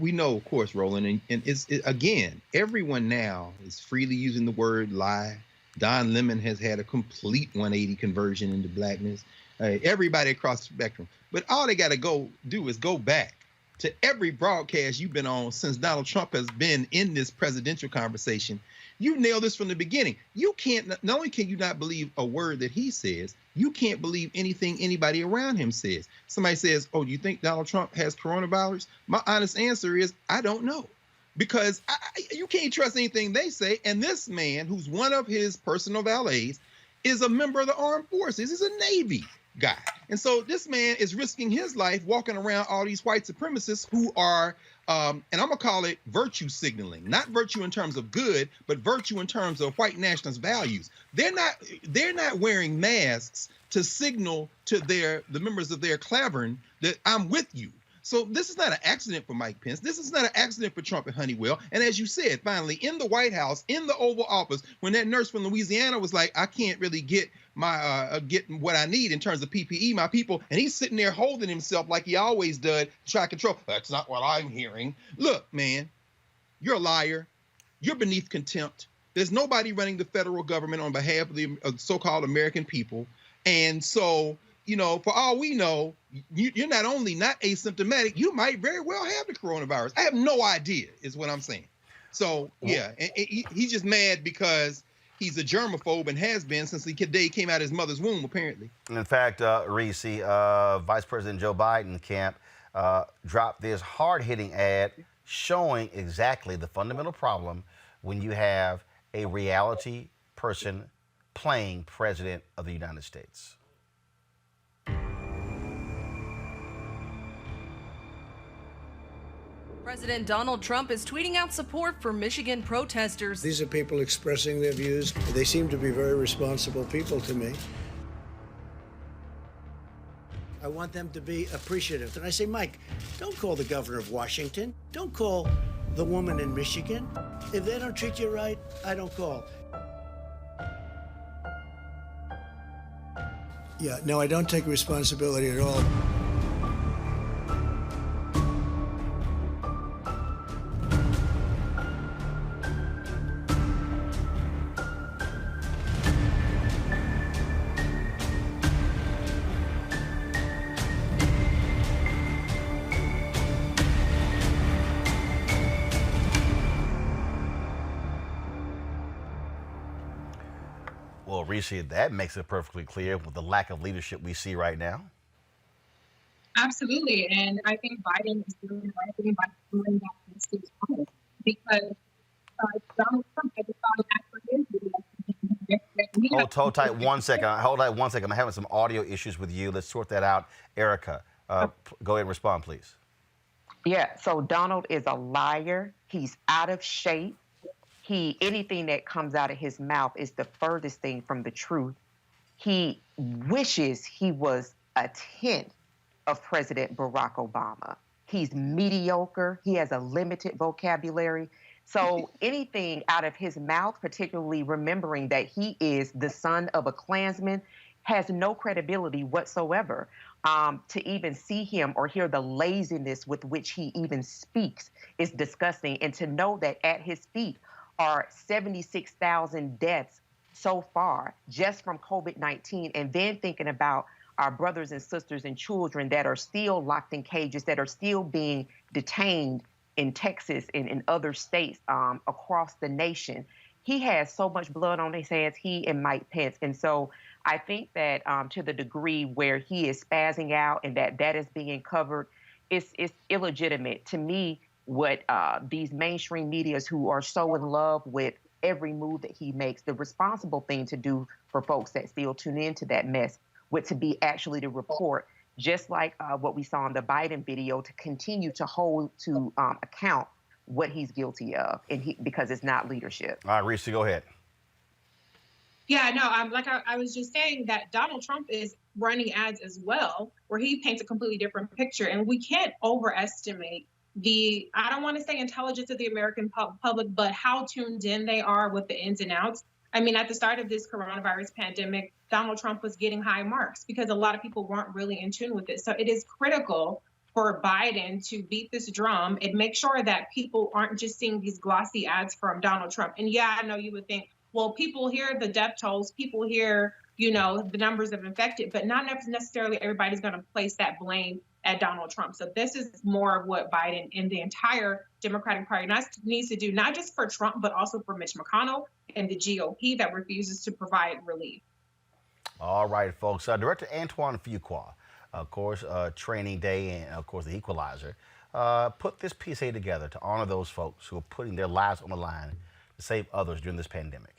we know, of course, Roland, and again, everyone now is freely using the word lie. Don Lemon has had a complete 180 conversion into blackness. Everybody across the spectrum. But all they got to do is go back to every broadcast you've been on since Donald Trump has been in this presidential conversation. You nailed this from the beginning. You can't, not only can you not believe a word that he says, you can't believe anything anybody around him says. Somebody says, oh, do you think Donald Trump has coronavirus? My honest answer is, I don't know. Because you can't trust anything they say. And this man, who's one of his personal valets, is a member of the armed forces. He's a Navy guy. And so this man is risking his life walking around all these white supremacists who are, and I'm going to call it virtue signaling. Not virtue in terms of good, but virtue in terms of white nationalist values. They're not wearing masks to signal to the members of their clavern that I'm with you. So this is not an accident for Mike Pence. This is not an accident for Trump and Honeywell. And as you said, finally, in the White House, in the Oval Office, when that nurse from Louisiana was like, I can't really get my get what I need in terms of PPE, my people, and he's sitting there holding himself like he always does to try to control. That's not what I'm hearing. Look, man, you're a liar. You're beneath contempt. There's nobody running the federal government on behalf of the so-called American people. And so, for all we know, you're not only not asymptomatic, you might very well have the coronavirus. I have no idea, is what I'm saying. So, yeah, and he's just mad because he's a germaphobe and has been since the day he came out of his mother's womb, apparently.
In fact, Reese, Vice President Joe Biden camp dropped this hard-hitting ad showing exactly the fundamental problem when you have a reality person playing President of the United States.
President Donald Trump is tweeting out support for Michigan protesters.
These are people expressing their views. They seem to be very responsible people to me. I want them to be appreciative. And I say, Mike, don't call the governor of Washington. Don't call the woman in Michigan. If they don't treat you right, I don't call. Yeah, no, I don't take responsibility at all.
Well, Reese, that makes it perfectly clear with the lack of leadership we see right now.
Absolutely. And I think Biden is doing the right thing by doing that message home, because Donald Trump had to file back for his video.
Hold tight 1 second. Hold tight 1 second. I'm having some audio issues with you. Let's sort that out. Erica, go ahead and respond, please.
Yeah, so Donald is a liar. He's out of shape. Anything that comes out of his mouth is the furthest thing from the truth. He wishes he was a tenth of President Barack Obama. He's mediocre. He has a limited vocabulary. So anything out of his mouth, particularly remembering that he is the son of a Klansman, has no credibility whatsoever. To even see him or hear the laziness with which he even speaks is disgusting. And to know that at his feet are 76,000 deaths so far just from COVID-19, and then thinking about our brothers and sisters and children that are still locked in cages, that are still being detained in Texas and in other states across the nation. He has so much blood on his hands, he and Mike Pence. And so I think that to the degree where he is spazzing out and that is being covered, it's illegitimate. To me, what these mainstream medias who are so in love with every move that he makes, the responsible thing to do for folks that still tune into that mess would to be actually to report, just like what we saw in the Biden video, to continue to hold to account what he's guilty of, and because it's not leadership.
All right, Reese, go ahead.
Yeah, no, like I was just saying that Donald Trump is running ads as well, where he paints a completely different picture, and we can't overestimate I don't want to say intelligence of the American public, but how tuned in they are with the ins and outs. I mean, at the start of this coronavirus pandemic, Donald Trump was getting high marks because a lot of people weren't really in tune with it. So it is critical for Biden to beat this drum and make sure that people aren't just seeing these glossy ads from Donald Trump. And yeah, I know you would think, well, people hear the death tolls, people hear, the numbers of infected, but not necessarily everybody's going to place that blame at Donald Trump. So this is more of what Biden and the entire Democratic Party needs to do, not just for Trump, but also for Mitch McConnell and the GOP that refuses to provide relief.
All right, folks. Director Antoine Fuqua, of course, Training Day and, of course, the Equalizer, put this PSA together to honor those folks who are putting their lives on the line to save others during this pandemic.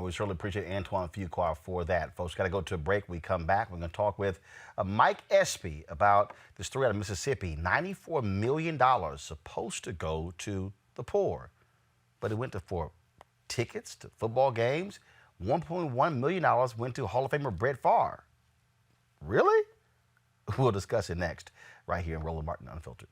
We certainly appreciate Antoine Fuqua for that. Folks, got to go to a break. We come back. We're going to talk with Mike Espy about this story out of Mississippi. $94 million supposed to go to the poor, but it went for tickets to football games. $1.1 million went to Hall of Famer Brett Favre. Really? We'll discuss it next right here in Roland Martin Unfiltered.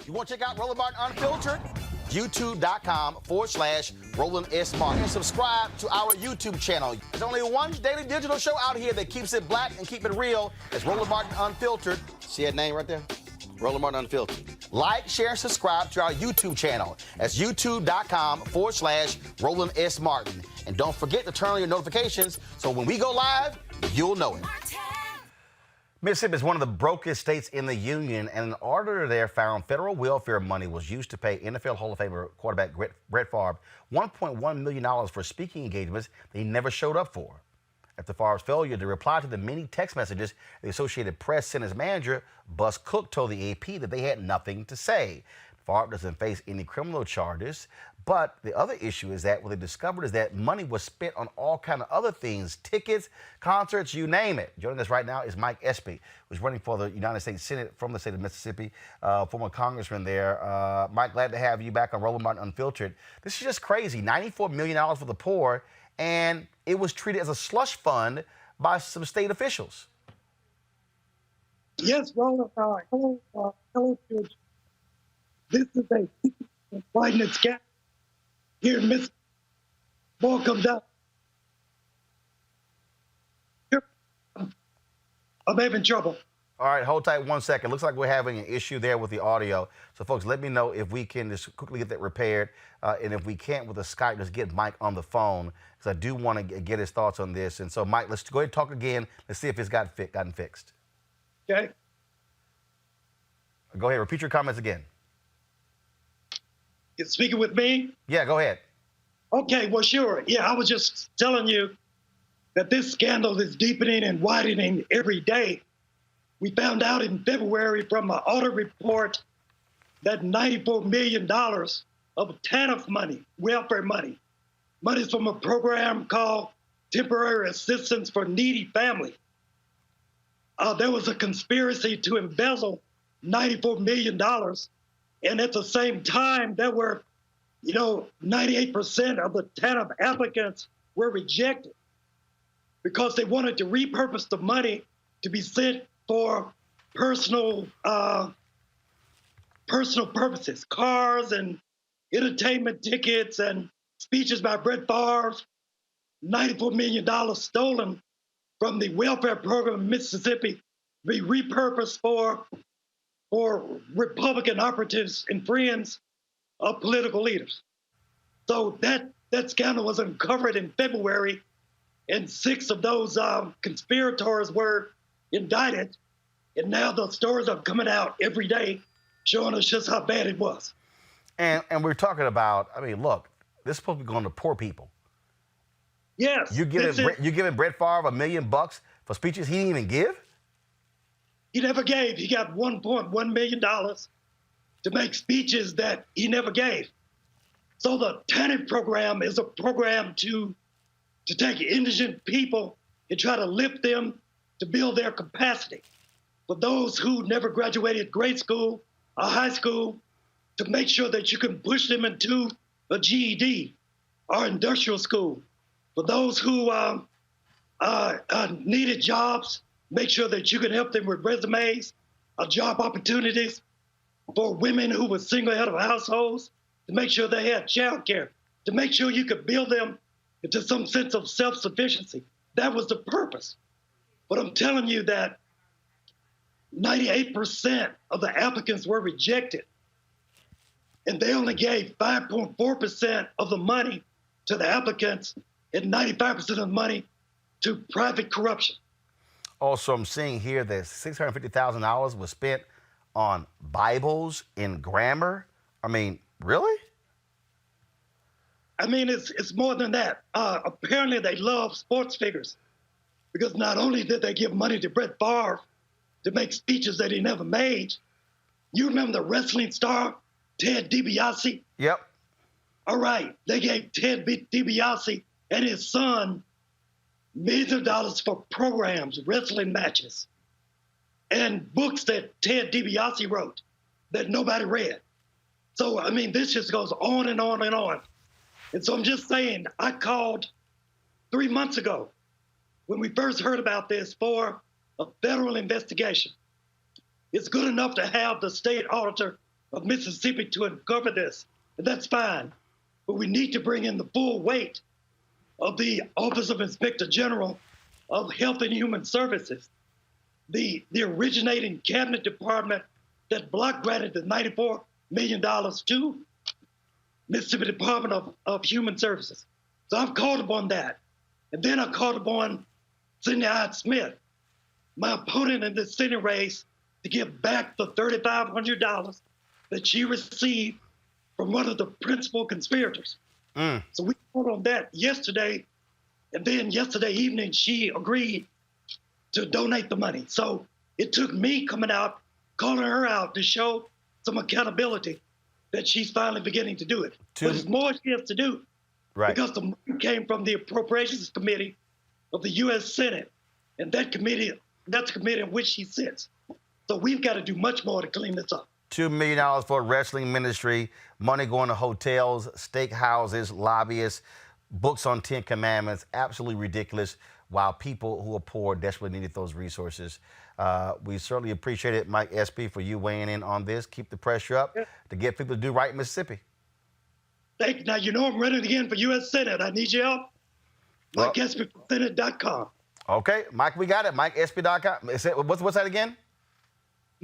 You want to check out Roland Martin Unfiltered? YouTube.com/Roland S. Martin. And subscribe to our YouTube channel. There's only one daily digital show out here that keeps it black and keep it real. It's Roland Martin Unfiltered. See that name right there? Roland Martin Unfiltered. Like, share, and subscribe to our YouTube channel. That's YouTube.com/Roland S. Martin. And don't forget to turn on your notifications so when we go live, you'll know it. Mississippi is one of the brokest states in the union, and an auditor there found federal welfare money was used to pay NFL Hall of Famer quarterback Brett Favre $1.1 million for speaking engagements that he never showed up for. After Favre's failure to reply to the many text messages, the Associated Press sent his manager, Bus Cook, told the AP that they had nothing to say. Favre doesn't face any criminal charges, but the other issue is that what they discovered is that money was spent on all kind of other things, tickets, concerts, you name it. Joining us right now is Mike Espy, who's running for the United States Senate from the state of Mississippi, former congressman there. Mike, glad to have you back on Roland Martin Unfiltered. This is just crazy, $94 million for the poor, and it was treated as a slush fund by some state officials.
Yes, Roland, hello, George. This is a widening gap here in Mississippi. More comes out. I'm having trouble.
All right, hold tight 1 second. Looks like we're having an issue there with the audio. So, folks, let me know if we can just quickly get that repaired. And if we can't with the Skype, just get Mike on the phone, because I do want to get his thoughts on this. And so, Mike, let's go ahead and talk again. Let's see if it's gotten fixed.
Okay.
Go ahead. Repeat your comments again.
You're speaking with me?
Yeah, go ahead.
Okay, well, sure. Yeah, I was just telling you that this scandal is deepening and widening every day. We found out in February from an audit report that $94 million of TANF money, welfare money, money from a program called Temporary Assistance for Needy Families. There was a conspiracy to embezzle $94 million. And at the same time, there were, 98% of the TANF applicants were rejected because they wanted to repurpose the money to be sent for personal purposes, cars and entertainment tickets and speeches by Brett Favre. $94 million stolen from the welfare program in Mississippi to be repurposed for Republican operatives and friends of political leaders. So that scandal was uncovered in February, and 6 of those conspirators were indicted. And now the stories are coming out every day showing us just how bad it was.
And we're talking about, look, this is supposed to be going to poor people.
Yes.
You're giving Brett Favre $1 million for speeches he didn't even give?
He never gave. He got $1.1 million to make speeches that he never gave. So the TANF program is a program to take indigent people and try to lift them to build their capacity. For those who never graduated grade school or high school, to make sure that you can push them into a GED or industrial school. For those who needed jobs, make sure that you can help them with resumes or job opportunities. For women who were single head of households, to make sure they had child care, to make sure you could build them into some sense of self-sufficiency. That was the purpose. But I'm telling you that 98% of the applicants were rejected, and they only gave 5.4% of the money to the applicants and 95% of the money to private corruption.
Also, I'm seeing here that $650,000 was spent on Bibles and grammar. Really?
It's more than that. Apparently, they love sports figures, because not only did they give money to Brett Favre to make speeches that he never made. You remember the wrestling star, Ted DiBiase?
Yep.
All right. They gave Ted DiBiase and his son millions of dollars for programs, wrestling matches, and books that Ted DiBiase wrote that nobody read. So, this just goes on and on and on. And so I'm just saying, I called 3 months ago when we first heard about this for a federal investigation. It's good enough to have the state auditor of Mississippi to uncover this, and that's fine. But we need to bring in the full weight of the Office of Inspector General of Health and Human Services, the originating cabinet department that block granted the $94 million to Mississippi Department of Human Services. So I've called upon that. And then I called upon Cindy Hyde Smith, my opponent in the Senate race to give back the $3,500 that she received from one of the principal conspirators. So we voted on that yesterday, and then yesterday evening she agreed to donate the money. So it took me coming out, calling her out to show some accountability that she's finally beginning to do it. But there's more she has to do,
right?
Because the money came from the Appropriations Committee of the U.S. Senate, and that's the committee in which she sits. So we've got to do much more to clean this up.
$2 million for wrestling ministry, money going to hotels, steak houses, lobbyists, books on 10 Commandments, absolutely ridiculous, while people who are poor desperately needed those resources. We certainly appreciate it, Mike Espy, for you weighing in on this. Keep the pressure up to get people to do right in Mississippi.
Thank you. Now, you know I'm running again for U.S. Senate. I need your help. MikeEspyForSenate.com.
Okay, Mike, we got it. MikeEspy.com. What's that again?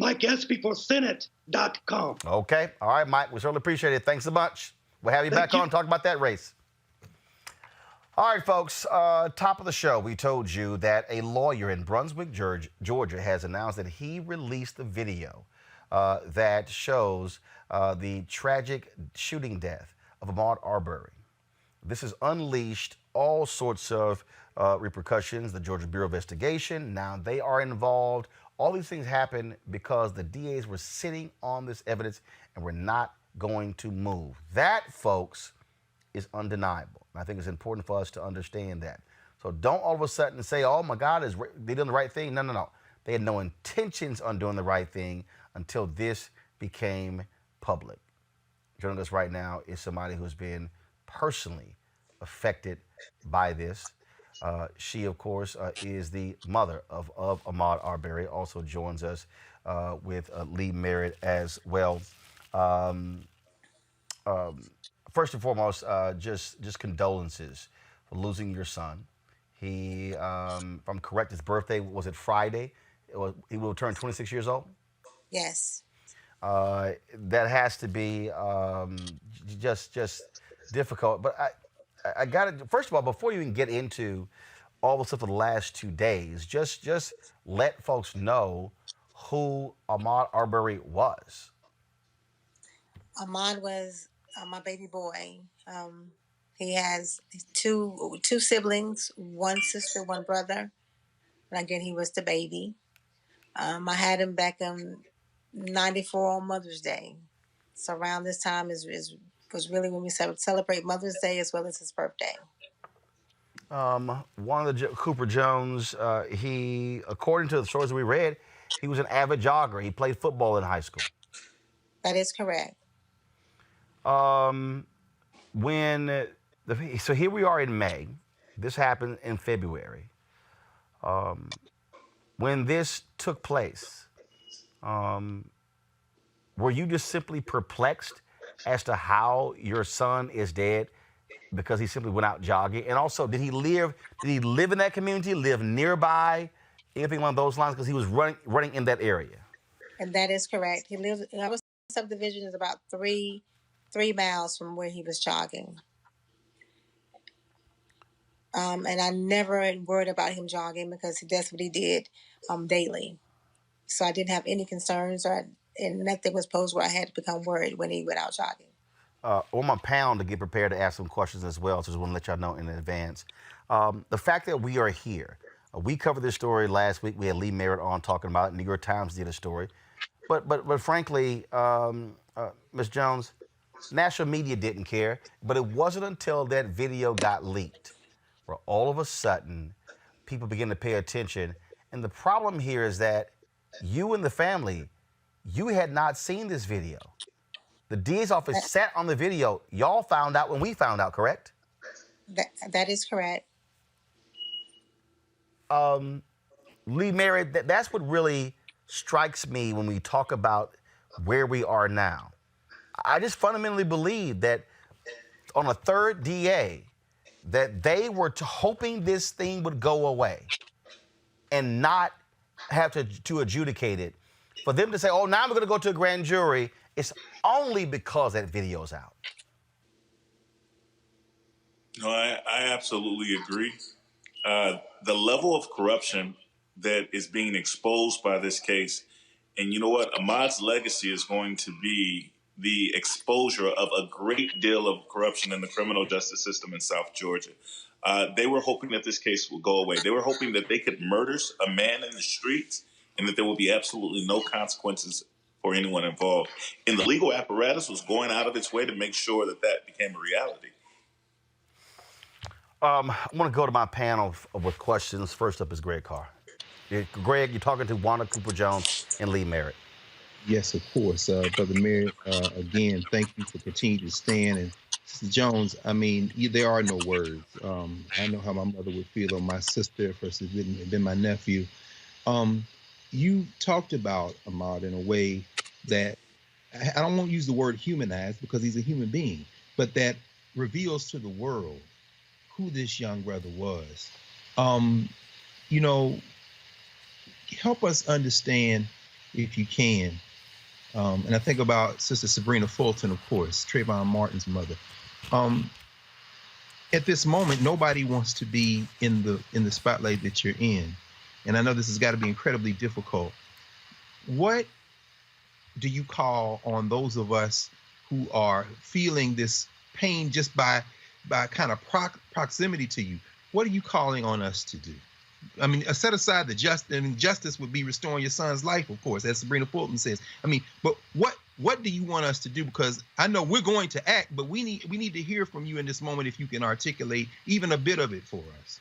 MikeEspyForSenate.com.
Okay. All right, Mike. We certainly appreciate it. Thanks a bunch. We'll have you back on and talk about that race. All right, folks. Top of the show, we told you that a lawyer in Brunswick, Georgia, has announced that he released the video that shows the tragic shooting death of Ahmaud Arbery. This has unleashed all sorts of repercussions. The Georgia Bureau of Investigation, now they are involved. All these things happen because the DAs were sitting on this evidence and were not going to move. That, folks, is undeniable. And I think it's important for us to understand that. So don't all of a sudden say, oh my God, they doing the right thing? No, no, no. They had no intentions on doing the right thing until this became public. Joining us right now is somebody who's been personally affected by this. She, of course, is the mother of Ahmaud Arbery, also joins us with Lee Merritt as well. First and foremost, just condolences for losing your son. He, if I'm correct, his birthday, was it Friday? He will turn 26 years old?
Yes.
That has to be just difficult. But I got to, first of all, before you even get into all the stuff of the last 2 days, just let folks know who Ahmaud Arbery was.
Ahmaud was my baby boy. He has two siblings, one sister, one brother. And again, he was the baby. I had him back in '94 on Mother's Day. So around this time was really when we celebrate Mother's Day as well as his birthday.
One of the Cooper Jones, he, according to the stories that we read, he was an avid jogger. He played football in high school.
That is correct.
So here we are in May. This happened in February. When this took place, were you just simply perplexed as to how your son is dead because he simply went out jogging? And also, did he live in that community, live nearby, anything along those lines? Because he was running in that area.
And that is correct. He lived, our subdivision is about 3 miles from where he was jogging. And I never worried about him jogging because that's what he did daily. So I didn't have any concerns and nothing was posed where I had to become worried when he went out jogging.
On my pound to get prepared to ask some questions as well, so just want to let y'all know in advance. The fact that we are here, we covered this story last week. We had Lee Merritt on talking about it. New York Times did a story. But frankly, Ms. Jones, national media didn't care. But it wasn't until that video got leaked where all of a sudden people began to pay attention. And the problem here is that you and the family, you had not seen this video. The DA's office sat on the video. Y'all found out when we found out, correct?
That is correct.
Lee Merritt, that's what really strikes me when we talk about where we are now. I just fundamentally believe that on a third DA, that they were hoping this thing would go away and not have to adjudicate it. For them to say, oh, now we're going to go to a grand jury, it's only because that video's out.
No, I absolutely agree. The level of corruption that is being exposed by this case. And you know what? Ahmaud's legacy is going to be the exposure of a great deal of corruption in the criminal justice system in South Georgia. They were hoping that this case would go away. They were hoping that they could murder a man in the streets and that there would be absolutely no consequences for anyone involved. And the legal apparatus was going out of its way to make sure that that became a reality.
I'm going to go to my panel with questions. First up is Greg Carr. Greg, you're talking to Wanda Cooper-Jones and Lee Merritt.
Yes, of course. Brother Merritt, again, thank you for continuing to stand. And Sister Jones, I mean, there are no words. I know how my mother would feel on my sister versus been my nephew. You talked about Ahmaud in a way that I don't want to use the word humanized because he's a human being, but that reveals to the world who this young brother was. You know, help us understand, if you can, and I think about Sister Sabrina Fulton, of course, Trayvon Martin's mother. At this moment, nobody wants to be in the spotlight that you're in, and I know this has got to be incredibly difficult. What do you call on those of us who are feeling this pain just by kind of proximity to you? What are you calling on us to do? I mean, set aside the justice would be restoring your son's life, of course, as Sabrina Fulton says. I mean, but what do you want us to do? Because I know we're going to act, but we need to hear from you in this moment if you can articulate even a bit of it for us.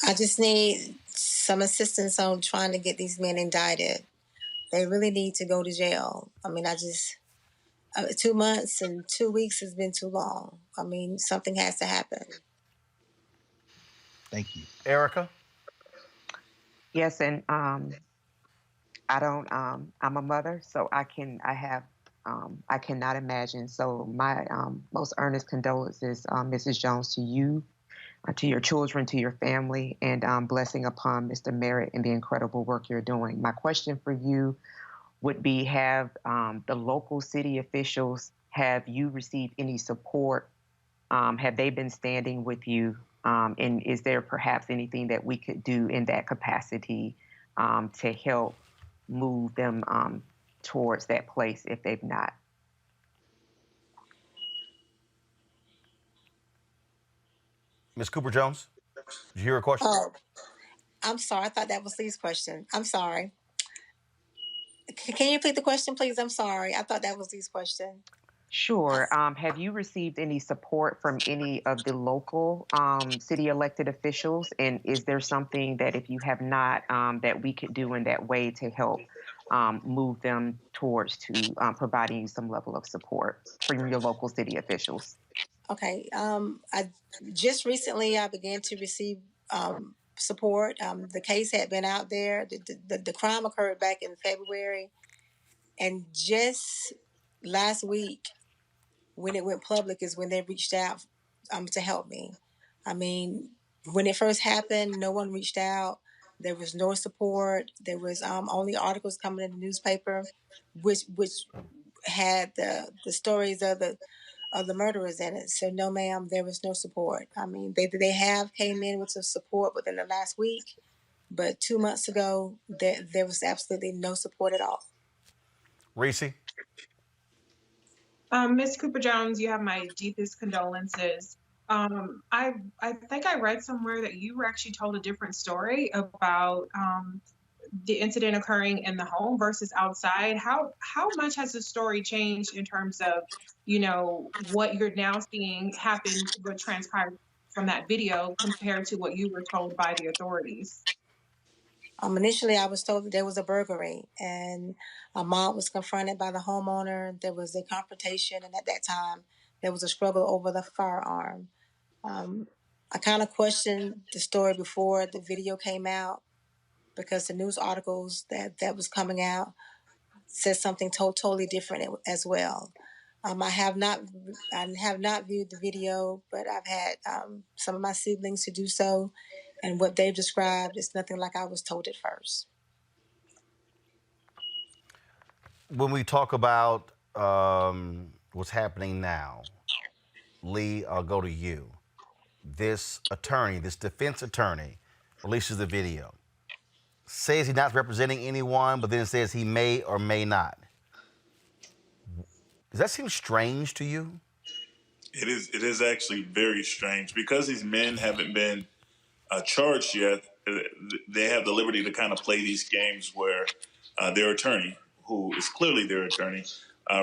I just need some assistance on trying to get these men indicted. They really need to go to jail. I mean, 2 months and 2 weeks has been too long. I mean, something has to happen.
Thank you.
Erica?
Yes, and I'm a mother, so I cannot imagine. So my most earnest condolences, Mrs. Jones, to you, to your children, to your family, and blessing upon Mr. Merritt and the incredible work you're doing. My question for you would be, have the local city officials, have you received any support? Have they been standing with you? And is there perhaps anything that we could do in that capacity to help move them towards that place if they've not?
Ms. Cooper-Jones, did you hear a question?
Oh, I'm sorry. I thought that was Lee's question. I'm sorry. Can you repeat the question, please? I'm sorry. I thought that was Lee's question.
Sure. Have you received any support from any of the local city elected officials? And is there something that, if you have not, that we could do in that way to help move them towards providing you some level of support from your local city officials?
Okay. I just recently I began to receive support. The case had been out there. The crime occurred back in February, and just last week, when it went public, is when they reached out to help me. I mean, when it first happened, no one reached out. There was no support. There was only articles coming in the newspaper, which had the stories of the murderers in it. So no, ma'am, there was no support. I mean, they have came in with some support within the last week, but 2 months ago, there was absolutely no support at all.
Reese?
Ms. Cooper-Jones, you have my deepest condolences. I think I read somewhere that you were actually told a different story about the incident occurring in the home versus outside. How much has the story changed in terms of, you know, what you're now seeing happen, what transpired from that video compared to what you were told by the authorities?
Initially, I was told that there was a burglary, and Ahmaud was confronted by the homeowner. There was a confrontation, and at that time, there was a struggle over the firearm. I kind of questioned the story before the video came out, because the news articles that was coming out said something totally different as well. I have not viewed the video, but I've had some of my siblings to do so, and what they've described is nothing like I was told at first.
When we talk about what's happening now, Lee, I'll go to you. This attorney, this defense attorney, releases the video. says he's not representing anyone, but then says he may or may not. Does that seem strange to you?
It is. It is actually very strange because these men haven't been charged yet. They have the liberty to kind of play these games where their attorney, who is clearly their attorney,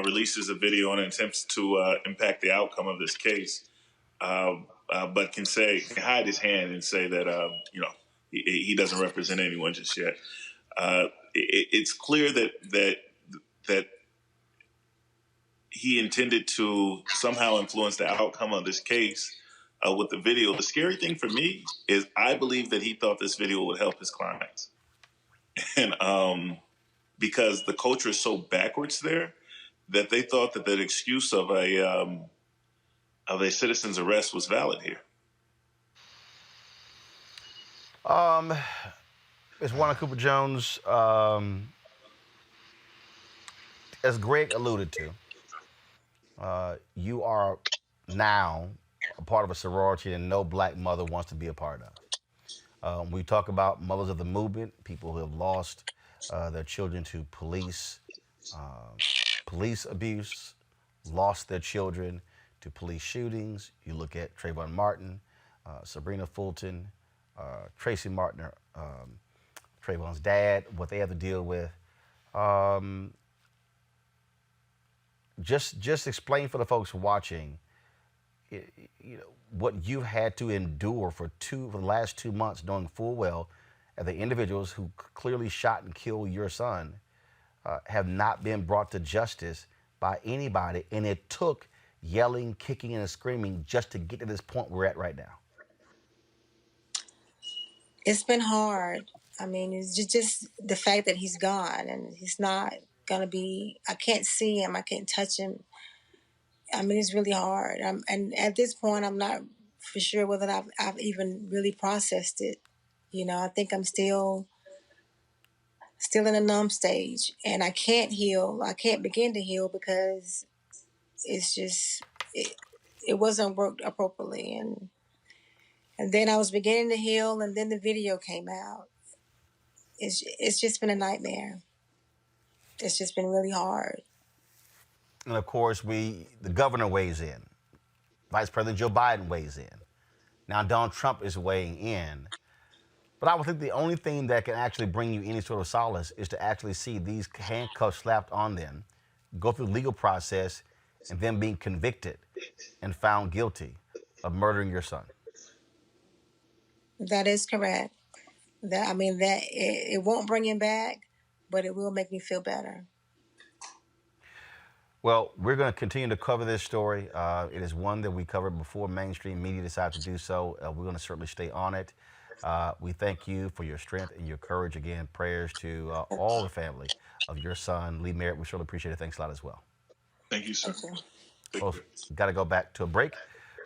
releases a video and attempts to impact the outcome of this case, but can hide his hand and say that he doesn't represent anyone just yet. It's clear that he intended to somehow influence the outcome of this case with the video. The scary thing for me is I believe that he thought this video would help his clients. And because the culture is so backwards there that they thought that that excuse of a citizen's arrest was valid here.
Ms. Warner Cooper Jones, as Greg alluded to, you are now a part of a sorority that no black mother wants to be a part of. We talk about mothers of the movement, people who have lost their children to police abuse, lost their children to police shootings. You look at Trayvon Martin, Sabrina Fulton, Tracy Martin, Trayvon's dad, what they have to deal with. Just explain for the folks watching, what you've had to endure for the last 2 months, knowing full well that the individuals who clearly shot and killed your son have not been brought to justice by anybody, and it took yelling, kicking, and screaming just to get to this point we're at right now.
It's been hard. I mean, it's just the fact that he's gone and he's not gonna be. I can't see him. I can't touch him. I mean, it's really hard. And at this point, I'm not for sure whether I've even really processed it. I think I'm still in a numb stage, and I can't heal. I can't begin to heal because it's just it wasn't worked appropriately, and then I was beginning to heal, and then the video came out. It's just been a nightmare. It's just been really hard.
And of course, the governor weighs in. Vice President Joe Biden weighs in. Now Donald Trump is weighing in. But I would think the only thing that can actually bring you any sort of solace is to actually see these handcuffs slapped on them, go through the legal process, and then being convicted and found guilty of murdering your son.
That is correct. It won't bring him back, but it will make me feel better.
Well, we're going to continue to cover this story. It is one that we covered before mainstream media decided to do so. We're going to certainly stay on it. We thank you for your strength and your courage. Again, prayers to all the family of your son, Lee Merritt. We certainly appreciate it. Thanks a lot as well.
Thank you, sir.
Thank you.
Well, got to go back to a break.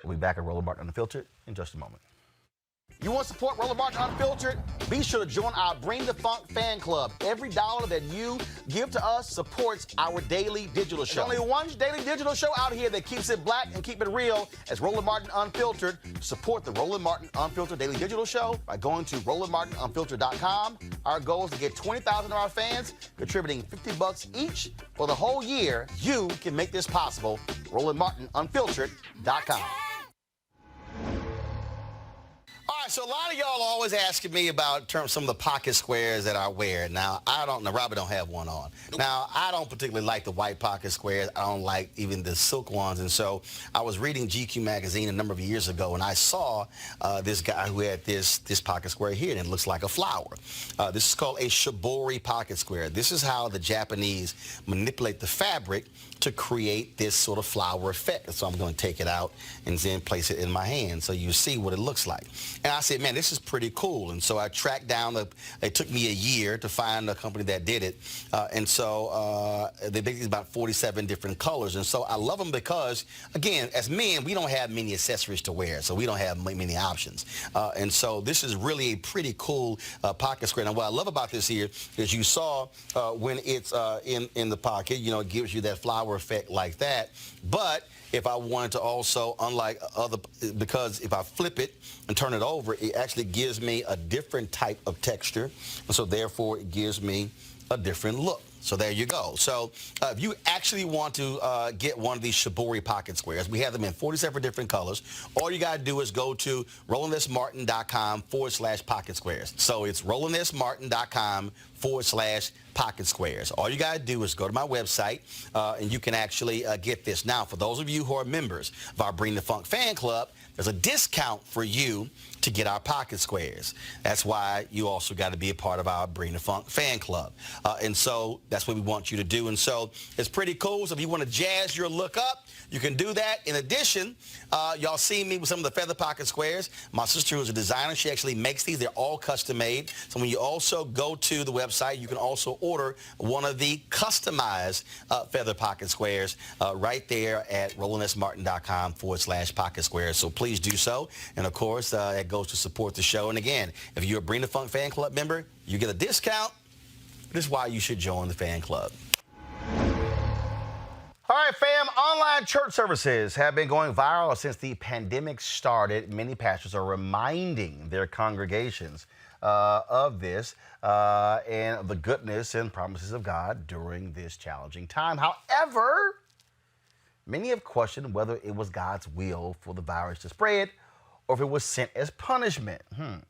We'll be back at Roland Martin Unfiltered in just a moment. You want to support Roland Martin Unfiltered? Be sure to join our Bring the Funk fan club. Every dollar that you give to us supports our daily digital show. There's only one daily digital show out here that keeps it black and keep it real as Roland Martin Unfiltered. Support the Roland Martin Unfiltered daily digital show by going to RolandMartinUnfiltered.com. Our goal is to get 20,000 of our fans contributing $50 each for the whole year. You can make this possible. RolandMartinUnfiltered.com. All right, so a lot of y'all are always asking me about some of the pocket squares that I wear. Now, Robert don't have one on. Now, I don't particularly like the white pocket squares. I don't like even the silk ones. And so I was reading GQ magazine a number of years ago, and I saw this guy who had this pocket square here, and it looks like a flower. This is called a shibori pocket square. This is how the Japanese manipulate the fabric to create this sort of flower effect. So I'm going to take it out and then place it in my hand so you see what it looks like. And I said, man, this is pretty cool. And so I tracked down, it took me a year to find a company that did it. And so they make these about 47 different colors. And so I love them because, again, as men, we don't have many accessories to wear, so we don't have many options. And so this is really a pretty cool pocket square. Now, what I love about this here is you saw when it's in the pocket, it gives you that flower effect like that. But if I wanted to also, unlike because if I flip it and turn it over, However, it actually gives me a different type of texture, and so therefore it gives me a different look. So there you go. So if you actually want to get one of these Shibori pocket squares, we have them in 47 different colors. All you got to do is go to RolandSMartin.com/pocket squares. So it's RolandSMartin.com/pocket squares. All you got to do is go to my website and you can actually get this. Now, for those of you who are members of our Bring the Funk fan club, there's a discount for you to get our pocket squares. That's why you also got to be a part of our Bring the Funk fan club. And so that's what we want you to do. And so it's pretty cool. So if you want to jazz your look up, you can do that. In addition, y'all see me with some of the feather pocket squares. My sister, who's a designer, she actually makes these. They're all custom made. So when you also go to the website, you can also order one of the customized feather pocket squares right there at RolandSMartin.com/pocket squares. So please do so. And of course, it goes to support the show. And again, if you're a Bring the Funk fan club member, you get a discount. This is why you should join the fan club. All right, fam, online church services have been going viral since the pandemic started. Many pastors are reminding their congregations of this and the goodness and promises of God during this challenging time. However, many have questioned whether it was God's will for the virus to spread or if it was sent as punishment.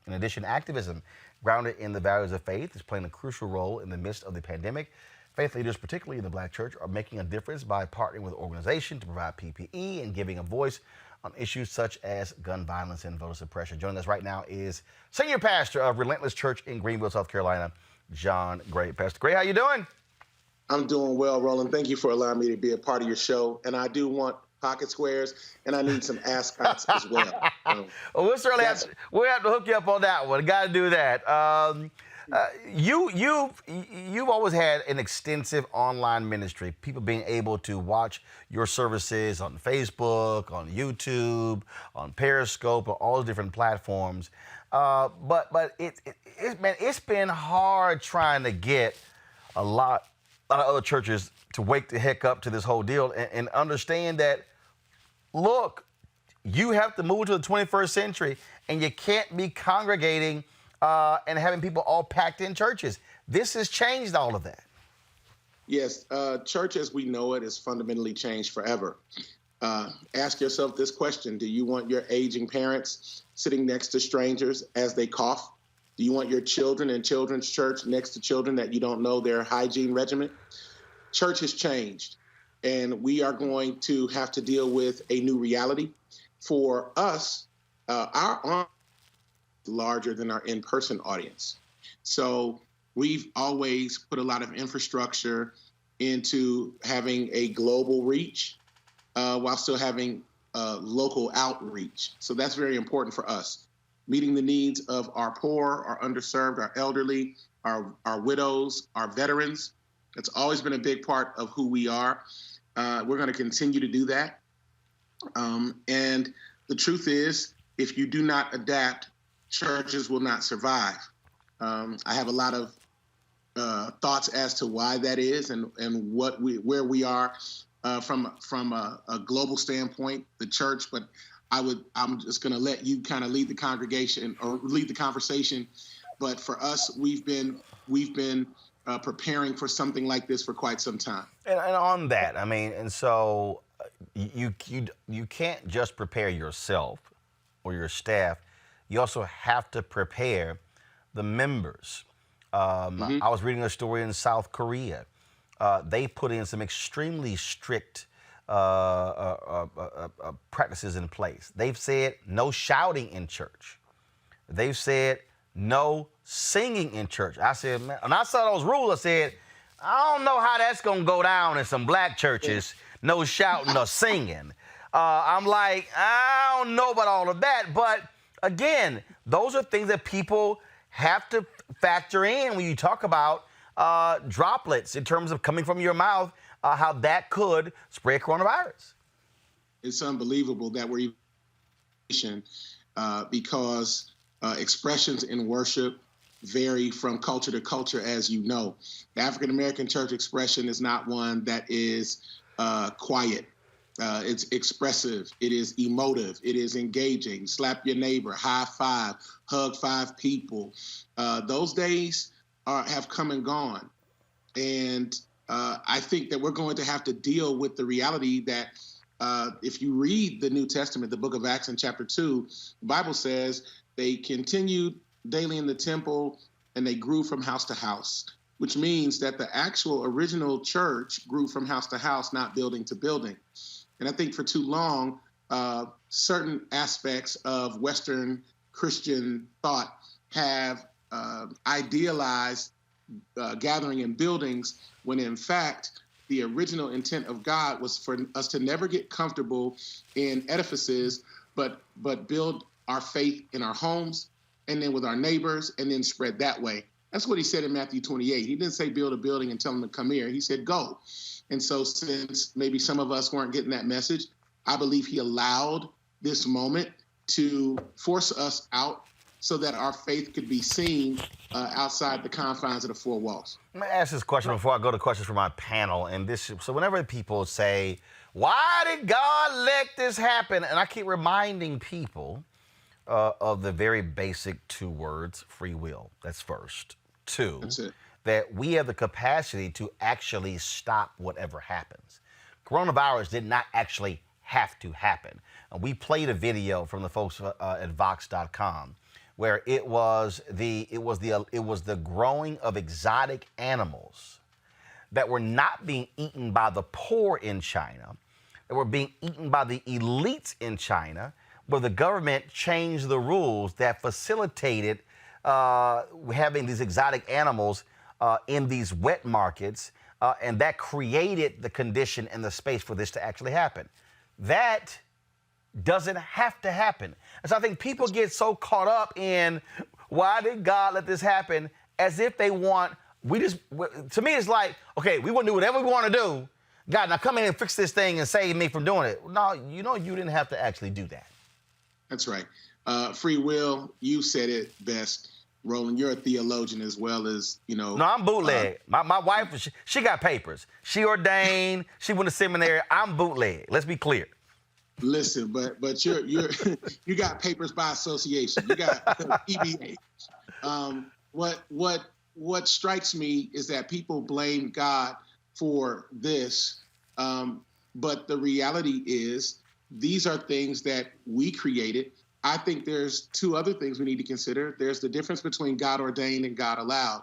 In addition, activism grounded in the values of faith is playing a crucial role in the midst of the pandemic. Faith leaders, particularly in the Black church, are making a difference by partnering with organizations to provide PPE and giving a voice on issues such as gun violence and voter suppression. Joining us right now is Senior Pastor of Relentless Church in Greenville, South Carolina, John Gray. Pastor Gray, how you doing?
I'm doing well, Roland. Thank you for allowing me to be a part of your show. And I do want pocket squares, and I need some ascots as well.
Well, we'll certainly have to hook you up on that one. Got to do that. You've always had an extensive online ministry. People being able to watch your services on Facebook, on YouTube, on Periscope, on all the different platforms. But it's been hard trying to get a lot of other churches to wake the heck up to this whole deal and understand that, look, you have to move to the 21st century and you can't be congregating and having people all packed in churches. This has changed all of that.
Yes, church as we know it is fundamentally changed forever. Ask yourself this question. Do you want your aging parents sitting next to strangers as they cough? Do you want your children in children's church next to children that you don't know their hygiene regimen? Church has changed, and we are going to have to deal with a new reality. For us, our audience is larger than our in-person audience. So we've always put a lot of infrastructure into having a global reach while still having local outreach. So that's very important for us. Meeting the needs of our poor, our underserved, our elderly, our widows, our veterans. It's always been a big part of who we are. We're going to continue to do that. And the truth is, if you do not adapt, churches will not survive. I have a lot of thoughts as to why that is and where we are from a global standpoint, the church. But I'm just going to let you kind of lead the congregation or lead the conversation. But for us, we've been preparing for something like this for quite some time.
And on that, I mean, and so you can't just prepare yourself or your staff. You also have to prepare the members. I was reading a story in South Korea. They put in some extremely strict practices in place. They've said no shouting in church. They've said no singing in church. I said, man, when I saw those rules, I said, I don't know how that's going to go down in some Black churches. No shouting or singing. I'm like, I don't know about all of that. But again, those are things that people have to factor in when you talk about droplets in terms of coming from your mouth, how that could spread coronavirus.
It's unbelievable that we're even because expressions in worship vary from culture to culture, as you know. The African American church expression is not one that is quiet. It's expressive. It is emotive. It is engaging. Slap your neighbor, high five, hug 5 people. Those days have come and gone. And I think that we're going to have to deal with the reality that if you read the New Testament, the book of Acts in chapter 2, the Bible says they continued daily in the temple and they grew from house to house, which means that the actual original church grew from house to house, not building to building. And I think for too long, certain aspects of Western Christian thought have idealized gathering in buildings, when in fact, the original intent of God was for us to never get comfortable in edifices, but build our faith in our homes and then with our neighbors and then spread that way. That's what he said in Matthew 28. He didn't say build a building and tell them to come here. He said go. And so since maybe some of us weren't getting that message, I believe he allowed this moment to force us out so that our faith could be seen outside the confines of the 4 walls.
Let me ask this question before I go to questions from my panel. And so whenever people say, why did God let this happen? And I keep reminding people of the very basic 2 words, free will. That's first. 2,
That's it.
That we have the capacity to actually stop whatever happens. Coronavirus did not actually have to happen. We played a video from the folks at Vox.com where it was the growing of exotic animals that were not being eaten by the poor in China, that were being eaten by the elites in China, where the government changed the rules that facilitated having these exotic animals in these wet markets, and that created the condition and the space for this to actually happen. That doesn't have to happen. And so I think people get so caught up in why did God let this happen, as if they want, to me it's like, okay, we want to do whatever we want to do. God, now come in and fix this thing and save me from doing it. No, you didn't have to actually do that.
That's right. Free will, you said it best. Roland, you're a theologian as well as,
No, I'm bootleg. My wife, she got papers. She ordained, she went to seminary. I'm bootleg. Let's be clear.
Listen, but you're you got papers by association. You got EBA. What strikes me is that people blame God for this, but the reality is these are things that we created. I think there's 2 other things we need to consider. There's the difference between God ordained and God allowed.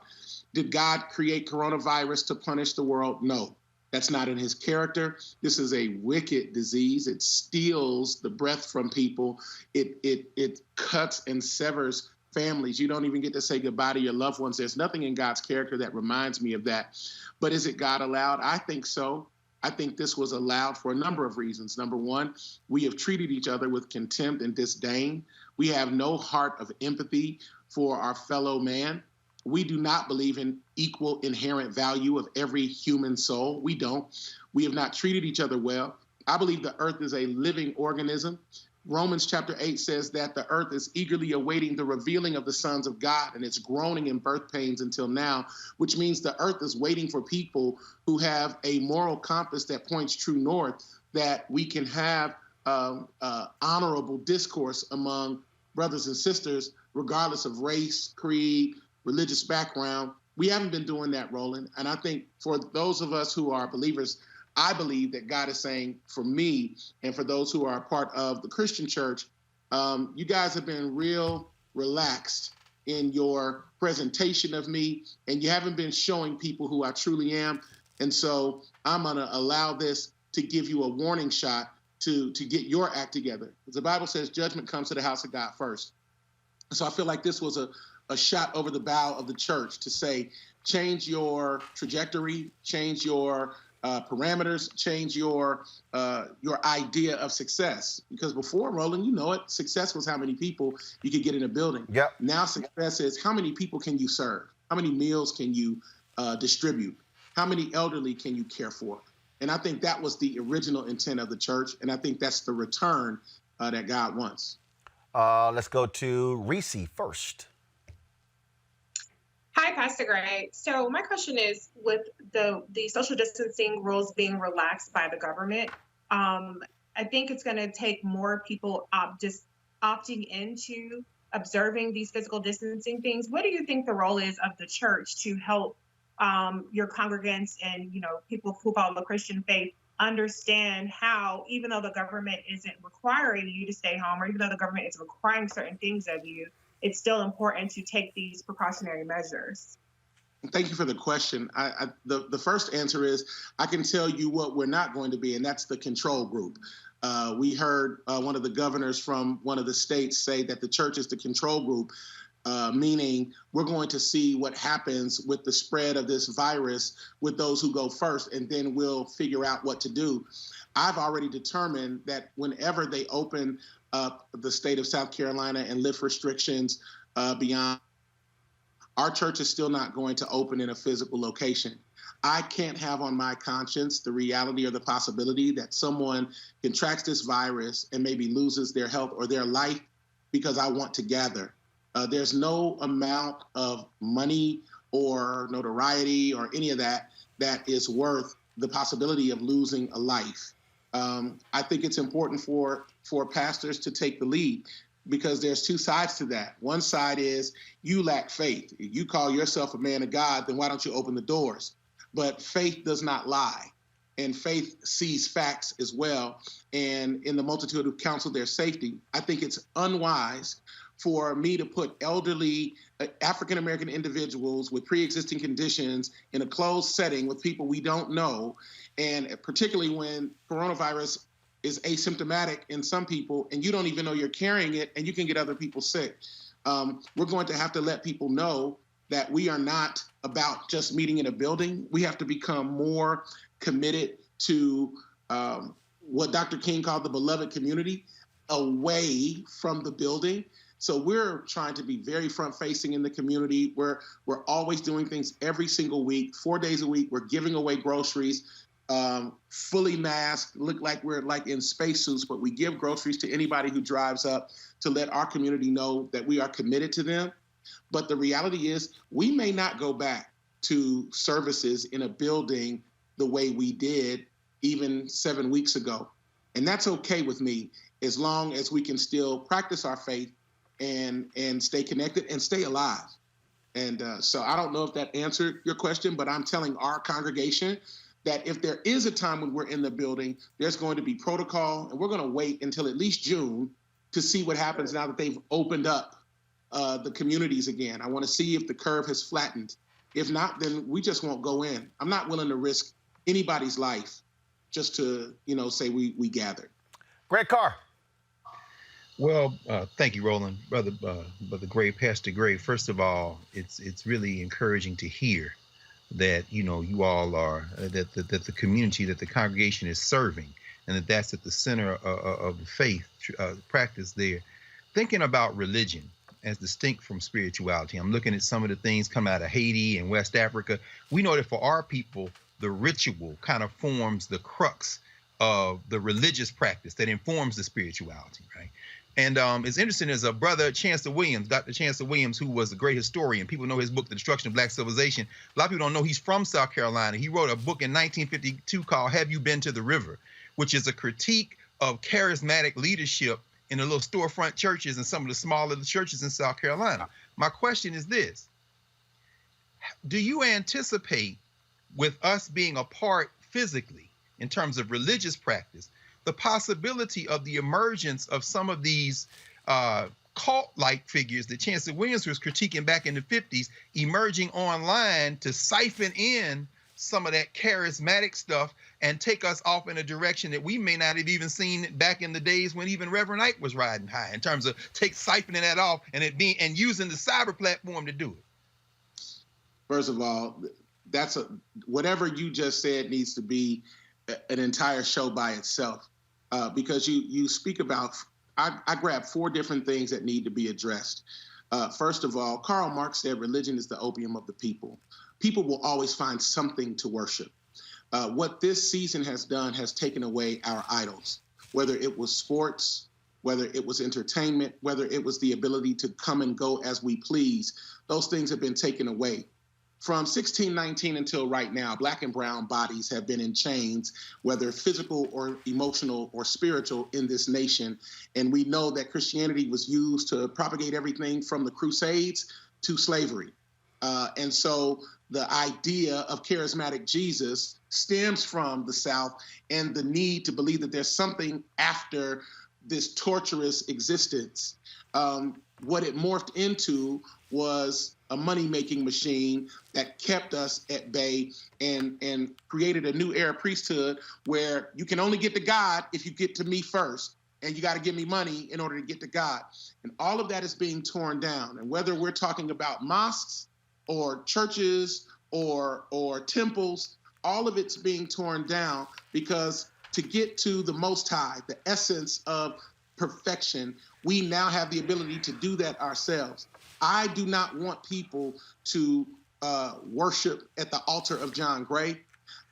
Did God create coronavirus to punish the world? No. That's not in his character. This is a wicked disease. It steals the breath from people. It cuts and severs families. You don't even get to say goodbye to your loved ones. There's nothing in God's character that reminds me of that. But is it God allowed? I think so. I think this was allowed for a number of reasons. Number 1, we have treated each other with contempt and disdain. We have no heart of empathy for our fellow man. We do not believe in equal inherent value of every human soul. We don't. We have not treated each other well. I believe the earth is a living organism. Romans chapter 8 says that the earth is eagerly awaiting the revealing of the sons of God, and it's groaning in birth pains until now, which means the earth is waiting for people who have a moral compass that points true north, that we can have honorable discourse among brothers and sisters, regardless of race, creed, religious background. We haven't been doing that, Roland. And I think for those of us who are believers, I believe that God is saying, for me and for those who are a part of the Christian church, you guys have been real relaxed in your presentation of me, and you haven't been showing people who I truly am. And so I'm going to allow this to give you a warning shot to get your act together. The Bible says judgment comes to the house of God first. So I feel like this was a shot over the bow of the church to say, change your trajectory, change your parameters, change your idea of success. Because before, Roland, you know it, success was how many people you could get in a building.
Yep.
Now success is how many people can you serve? How many meals can you distribute? How many elderly can you care for? And I think that was the original intent of the church, and I think that's the return that God wants.
Let's go to Reese first.
Hi, Pastor Gray. So my question is, with the social distancing rules being relaxed by the government, I think it's going to take more people just opting into observing these physical distancing things. What do you think the role is of the church to help your congregants and people who follow the Christian faith understand how, even though the government isn't requiring you to stay home, or even though the government is requiring certain things of you, it's still important to take these precautionary measures?
Thank you for the question. The first answer is I can tell you what we're not going to be, and that's the control group. We heard one of the governors from one of the states say that the church is the control group, meaning we're going to see what happens with the spread of this virus with those who go first, and then we'll figure out what to do. I've already determined that whenever they open up the state of South Carolina and lift restrictions beyond, our church is still not going to open in a physical location. I can't have on my conscience the reality or the possibility that someone contracts this virus and maybe loses their health or their life because I want to gather. There's no amount of money or notoriety or any of that that is worth the possibility of losing a life. I think it's important for pastors to take the lead, because there's two sides to that. One side is you lack faith. If you call yourself a man of God, then why don't you open the doors? But faith does not lie, and faith sees facts as well. And in the multitude of counsel, there's safety. I think it's unwise for me to put elderly African-American individuals with pre-existing conditions in a closed setting with people we don't know, and particularly when coronavirus is asymptomatic in some people, and you don't even know you're carrying it, and you can get other people sick. We're going to have to let people know that we are not about just meeting in a building. We have to become more committed to what Dr. King called the beloved community, away from the building. So we're trying to be very front-facing in the community. We're always doing things every single week, 4 days a week. We're giving away groceries, fully masked, look like we're like in spacesuits, but we give groceries to anybody who drives up to let our community know that we are committed to them. But the reality is we may not go back to services in a building the way we did even 7 weeks ago. And that's okay with me, as long as we can still practice our faith and stay connected and stay alive. And so I don't know if that answered your question, but I'm telling our congregation that if there is a time when we're in the building, there's going to be protocol, and we're going to wait until at least June to see what happens now that they've opened up the communities again. I want to see if the curve has flattened. If not, then we just won't go in. I'm not willing to risk anybody's life just to, say we gathered.
Greg Carr.
Well, thank you, Roland, brother Gray, Pastor Gray. First of all, it's really encouraging to hear that you all are that the community, that the congregation is serving, and that's at the center of the faith practice there. Thinking about religion as distinct from spirituality, I'm looking at some of the things coming out of Haiti and West Africa. We know that for our people, the ritual kind of forms the crux of the religious practice that informs the spirituality, right? And it's interesting, as a brother, Chancellor Williams, Dr. Chancellor Williams, who was a great historian. People know his book, The Destruction of Black Civilization. A lot of people don't know he's from South Carolina. He wrote a book in 1952 called Have You Been to the River?, which is a critique of charismatic leadership in the little storefront churches and some of the smaller churches in South Carolina. My question is this: do you anticipate, with us being apart physically in terms of religious practice, the possibility of the emergence of some of these cult-like figures that Chancellor Williams was critiquing back in the 50s, emerging online to siphon in some of that charismatic stuff and take us off in a direction that we may not have even seen back in the days when even Reverend Ike was riding high, in terms of siphoning that off and using the cyber platform to do it?
First of all, whatever you just said needs to be an entire show by itself. Because you speak about, I grabbed 4 different things that need to be addressed. First of all, Karl Marx said religion is the opium of the people. People will always find something to worship. What this season has done has taken away our idols, whether it was sports, whether it was entertainment, whether it was the ability to come and go as we please. Those things have been taken away. From 1619 until right now, Black and brown bodies have been in chains, whether physical or emotional or spiritual, in this nation. And we know that Christianity was used to propagate everything from the Crusades to slavery. And so the idea of charismatic Jesus stems from the South and the need to believe that there's something after this torturous existence. What it morphed into was a money-making machine that kept us at bay and created a new era priesthood where you can only get to God if you get to me first, and you got to give me money in order to get to God. And all of that is being torn down. And whether we're talking about mosques or churches or temples, all of it's being torn down, because to get to the Most High, the essence of perfection, we now have the ability to do that ourselves. I do not want people to worship at the altar of John Gray.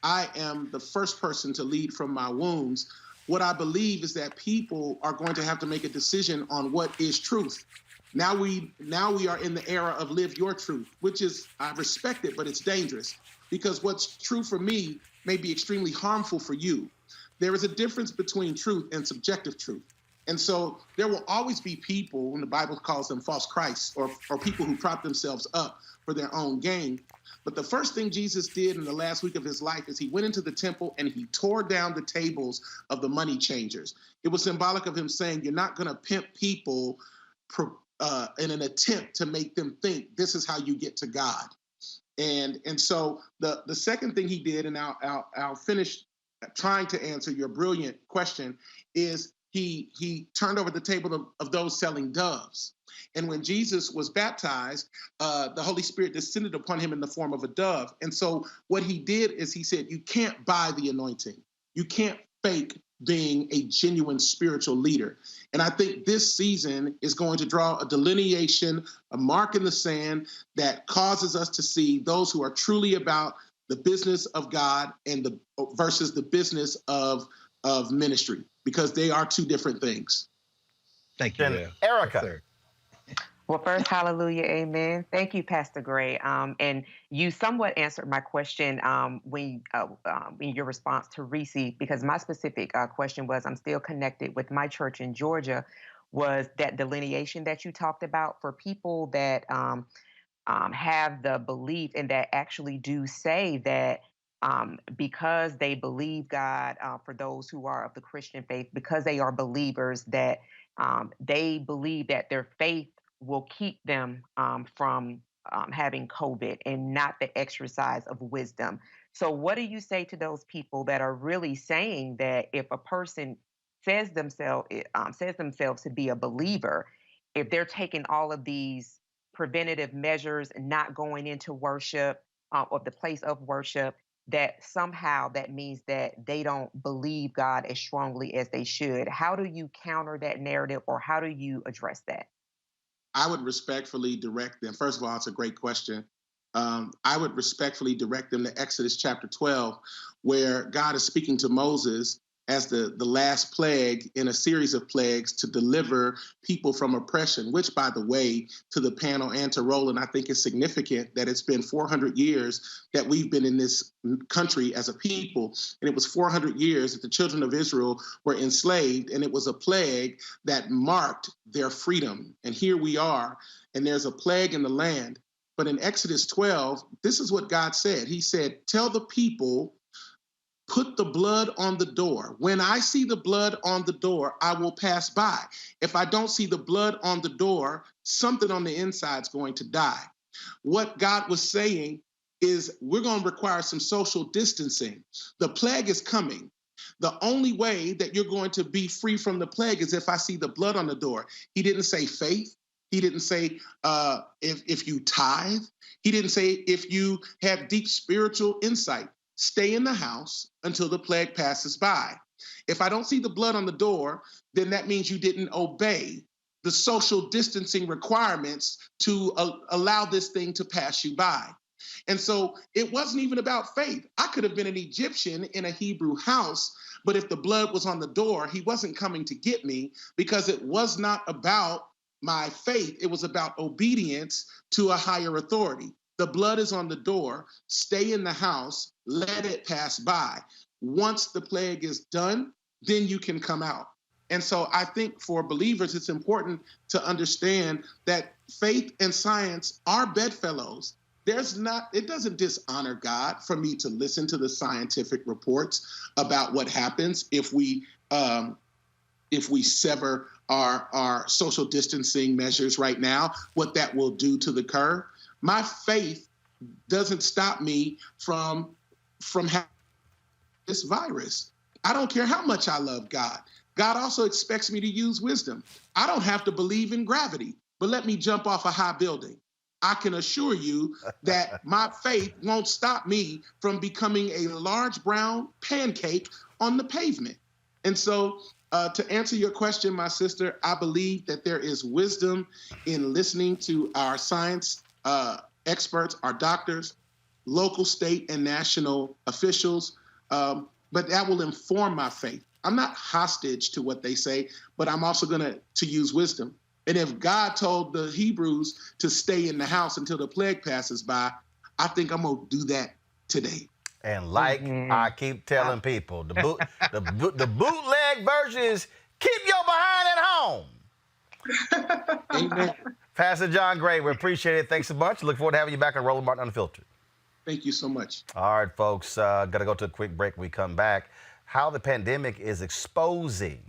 I am the first person to lead from my wounds. What I believe is that people are going to have to make a decision on what is truth. Now we are in the era of live your truth, which is, I respect it, but it's dangerous, because what's true for me may be extremely harmful for you. There is a difference between truth and subjective truth. And so there will always be people, and the Bible calls them false Christs, or people who prop themselves up for their own gain. But the first thing Jesus did in the last week of his life is he went into the temple and he tore down the tables of the money changers. It was symbolic of him saying, you're not going to pimp people in an attempt to make them think this is how you get to God. And so the second thing he did, and I'll finish trying to answer your brilliant question, is he turned over the table of those selling doves. And when Jesus was baptized, the Holy Spirit descended upon him in the form of a dove. And so what he did is he said, you can't buy the anointing. You can't fake being a genuine spiritual leader. And I think this season is going to draw a delineation, a mark in the sand that causes us to see those who are truly about the business of God and versus the business of ministry, because they are two different things.
Thank you,
Then Erica.
Well, first, hallelujah, amen. Thank you, Pastor Gray. And you somewhat answered my question when your response to Reese, because my specific question was, I'm still connected with my church in Georgia, was that delineation that you talked about for people that have the belief and that actually do say that because they believe God, for those who are of the Christian faith, because they are believers, that they believe that their faith will keep them from having COVID and not the exercise of wisdom. So what do you say to those people that are really saying that if a person says themselves to be a believer, if they're taking all of these preventative measures and not going into worship or the place of worship, that somehow that means that they don't believe God as strongly as they should? How do you counter that narrative, or how do you address that?
I would respectfully direct them. First of all, it's a great question. I would respectfully direct them to Exodus chapter 12, where God is speaking to Moses as the last plague in a series of plagues to deliver people from oppression, which, by the way, to the panel and to Roland, I think is significant that it's been 400 years that we've been in this country as a people. And it was 400 years that the children of Israel were enslaved, and it was a plague that marked their freedom. And here we are, and there's a plague in the land. But in Exodus 12, this is what God said. He said, tell the people, put the blood on the door. When I see the blood on the door, I will pass by. If I don't see the blood on the door, something on the inside is going to die. What God was saying is we're going to require some social distancing. The plague is coming. The only way that you're going to be free from the plague is if I see the blood on the door. He didn't say faith. He didn't say if you tithe. He didn't say if you have deep spiritual insight. Stay in the house until the plague passes by. If I don't see the blood on the door, then that means you didn't obey the social distancing requirements to allow this thing to pass you by. And so it wasn't even about faith. I could have been an Egyptian in a Hebrew house, but if the blood was on the door, he wasn't coming to get me, because it was not about my faith. It was about obedience to a higher authority. The blood is on the door. Stay in the house. Let it pass by. Once the plague is done, then you can come out. And so I think for believers, it's important to understand that faith and science are bedfellows. It doesn't dishonor God for me to listen to the scientific reports about what happens if we sever our social distancing measures right now, what that will do to the curve. My faith doesn't stop me from having this virus. I don't care how much I love God. God also expects me to use wisdom. I don't have to believe in gravity, but let me jump off a high building. I can assure you that my faith won't stop me from becoming a large brown pancake on the pavement. And so to answer your question, my sister, I believe that there is wisdom in listening to our science experts, our doctors, local, state, and national officials, but that will inform my faith. I'm not hostage to what they say, but I'm also going to use wisdom. And if God told the Hebrews to stay in the house until the plague passes by, I think I'm going to do that today.
And like I keep telling people, the bootleg version is keep your behind at home.
Amen.
Pastor John Gray, we appreciate it. Thanks so much. Look forward to having you back on Roland Martin Unfiltered.
Thank you so much.
All right, folks, got to go to a quick break. When we come back, how the pandemic is exposing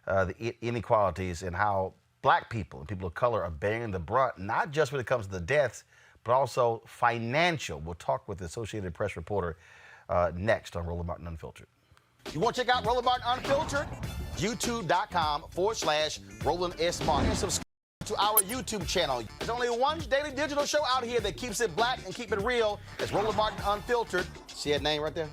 the inequalities and how Black people and people of color are bearing the brunt, not just when it comes to the deaths, but also financial. We'll talk with the Associated Press reporter next on Roland Martin Unfiltered. You want to check out Roland Martin Unfiltered? YouTube.com/Roland S. Martin. And subscribe to our YouTube channel. There's only one daily digital show out here that keeps it black and keep it real. It's Roland Martin Unfiltered. See that name right there?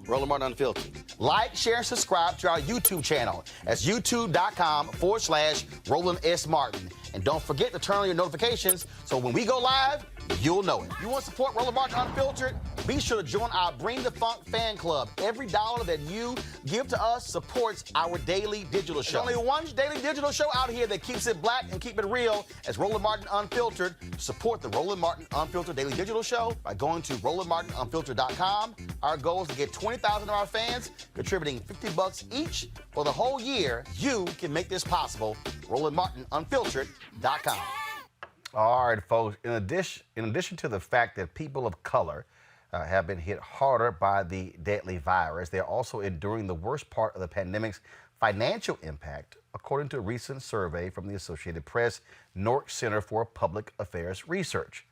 Roland Martin Unfiltered. Like, share, and subscribe to our YouTube channel. That's youtube.com/Roland S. Martin. And don't forget to turn on your notifications so when we go live, you'll know it. You want to support Roland Martin Unfiltered? Be sure to join our Bring the Funk fan club. Every dollar that you give to us supports our daily digital show. There's only one daily digital show out here that keeps it black and keep it real. It's Roland Martin Unfiltered. Support the Roland Martin Unfiltered daily digital show by going to RolandMartinUnfiltered.com. Our goal is to get 20,000 of our fans contributing $50 each for the whole year. You can make this possible. RolandMartinUnfiltered.com. All right, folks. In addition to the fact that people of color have been hit harder by the deadly virus, they're also enduring the worst part of the pandemic's financial impact, according to a recent survey from the Associated Press Newark Center for Public Affairs Research.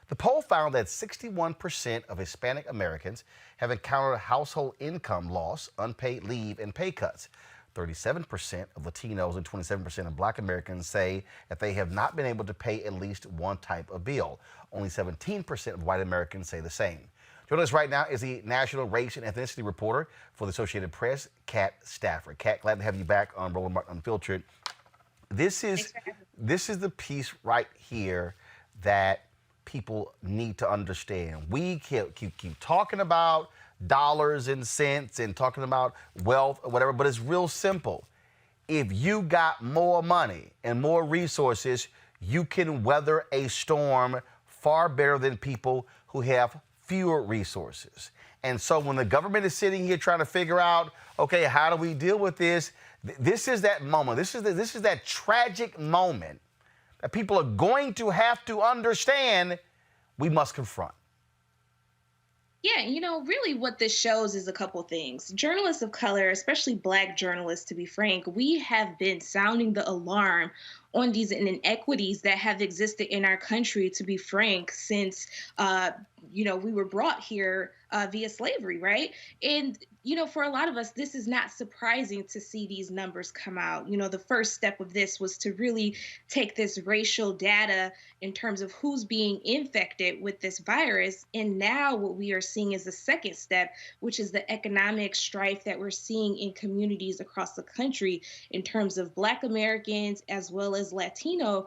The poll found that 61% of Hispanic Americans have encountered household income loss, unpaid leave, and pay cuts. 37% of Latinos and 27% of Black Americans say that they have not been able to pay at least one type of bill. Only 17% of white Americans say the same. Joining us right now is the National Race and Ethnicity Reporter for the Associated Press, Kat Stafford. Kat, glad to have you back on Roland Martin Unfiltered. This is the piece right here that people need to understand. We keep talking about dollars and cents and talking about wealth or whatever, but it's real simple. If you got more money and more resources, you can weather a storm far better than people who have fewer resources. And so when the government is sitting here trying to figure out, okay, how do we deal with this? This is that moment. This is that tragic moment that people are going to have to understand we must confront.
Yeah, really what this shows is a couple things. Journalists of color, especially Black journalists, to be frank, we have been sounding the alarm on these inequities that have existed in our country, to be frank, since, we were brought here via slavery, right? And, for a lot of us, this is not surprising to see these numbers come out. The first step of this was to really take this racial data in terms of who's being infected with this virus. And now what we are seeing is the second step, which is the economic strife that we're seeing in communities across the country in terms of Black Americans as well as as Latino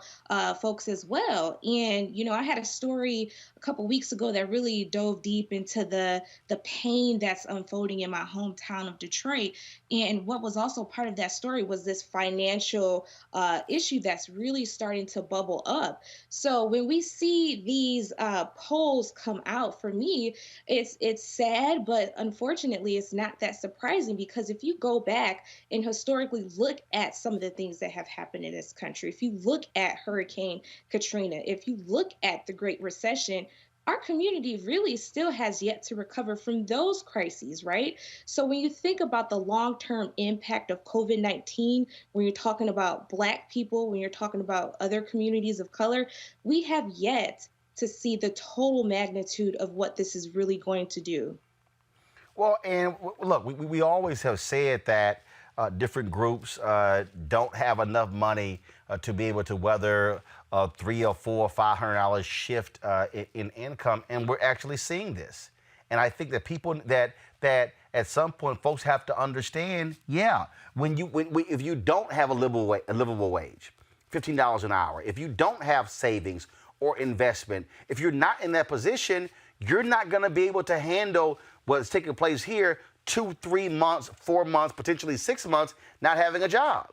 folks as well. And, you know, I had a story a couple weeks ago that really dove deep into the pain that's unfolding in my hometown of Detroit. And what was also part of that story was this financial issue that's really starting to bubble up. So when we see these polls come out, for me, it's sad, but unfortunately, it's not that surprising, because if you go back and historically look at some of the things that have happened in this country, if you look at Hurricane Katrina, if you look at the Great Recession, our community really still has yet to recover from those crises, right? So when you think about the long-term impact of COVID-19, when you're talking about Black people, when you're talking about other communities of color, we have yet to see the total magnitude of what this is really going to do.
Well, and look, we always have said that different groups don't have enough money to be able to weather a $300 or $400 or $500 shift in income, and we're actually seeing this. And I think that people that at some point folks have to understand, yeah, if you don't have a livable wage, $15 an hour, if you don't have savings or investment, if you're not in that position, you're not going to be able to handle what's taking place here 2, 3 months, 4 months, potentially 6 months, not having a job.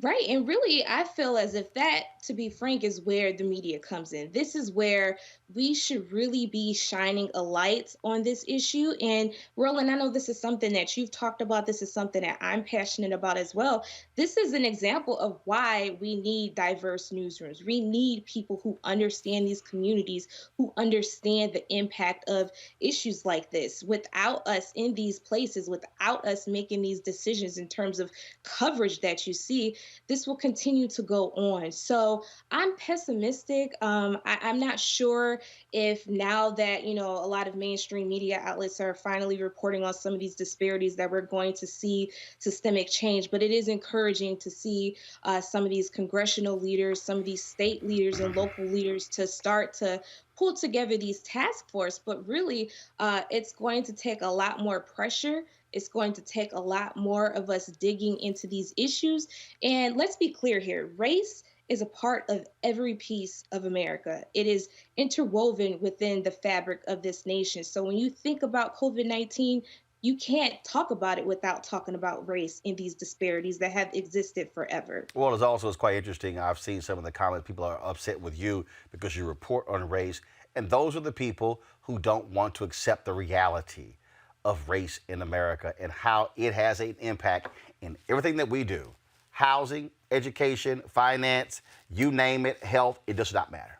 Right. And really, I feel as if that, to be frank, is where the media comes in. This is where we should really be shining a light on this issue. And Roland, I know this is something that you've talked about. This is something that I'm passionate about as well. This is an example of why we need diverse newsrooms. We need people who understand these communities, who understand the impact of issues like this. Without us in these places, without us making these decisions in terms of coverage that you see, this will continue to go on. So I'm pessimistic. I'm not sure if now that, you know, a lot of mainstream media outlets are finally reporting on some of these disparities, that we're going to see systemic change. But it is encouraging to see some of these congressional leaders, some of these state leaders and local leaders to start to pull together these task force. But really, it's going to take a lot more pressure. It's going to take a lot more of us digging into these issues. And let's be clear here, race is a part of every piece of America. It is interwoven within the fabric of this nation. So when you think about COVID-19, you can't talk about it without talking about race and these disparities that have existed forever.
Well, it's quite interesting. I've seen some of the comments. People are upset with you because you report on race. And those are the people who don't want to accept the reality of race in America and how it has an impact in everything that we do. Housing, education, finance, you name it, health, it does not matter.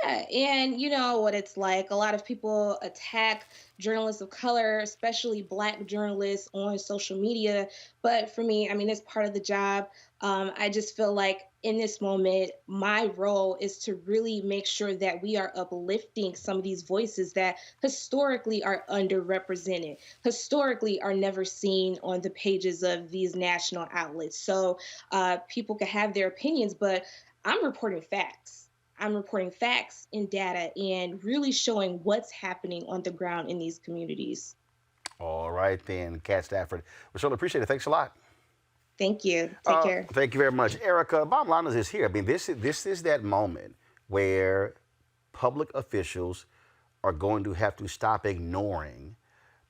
Yeah, and you know what it's like. A lot of people attack journalists of color, especially Black journalists, on social media. But for me, I mean, it's part of the job. I just feel like in this moment, my role is to really make sure that we are uplifting some of these voices that historically are underrepresented, historically are never seen on the pages of these national outlets. So people can have their opinions, but I'm reporting facts. I'm reporting facts and data and really showing what's happening on the ground in these communities.
All right, then, Kat Stafford. We certainly appreciate it. Thanks a lot.
Thank you. Take care.
Thank you very much. Erica, bottom line is this here. I mean, this is that moment where public officials are going to have to stop ignoring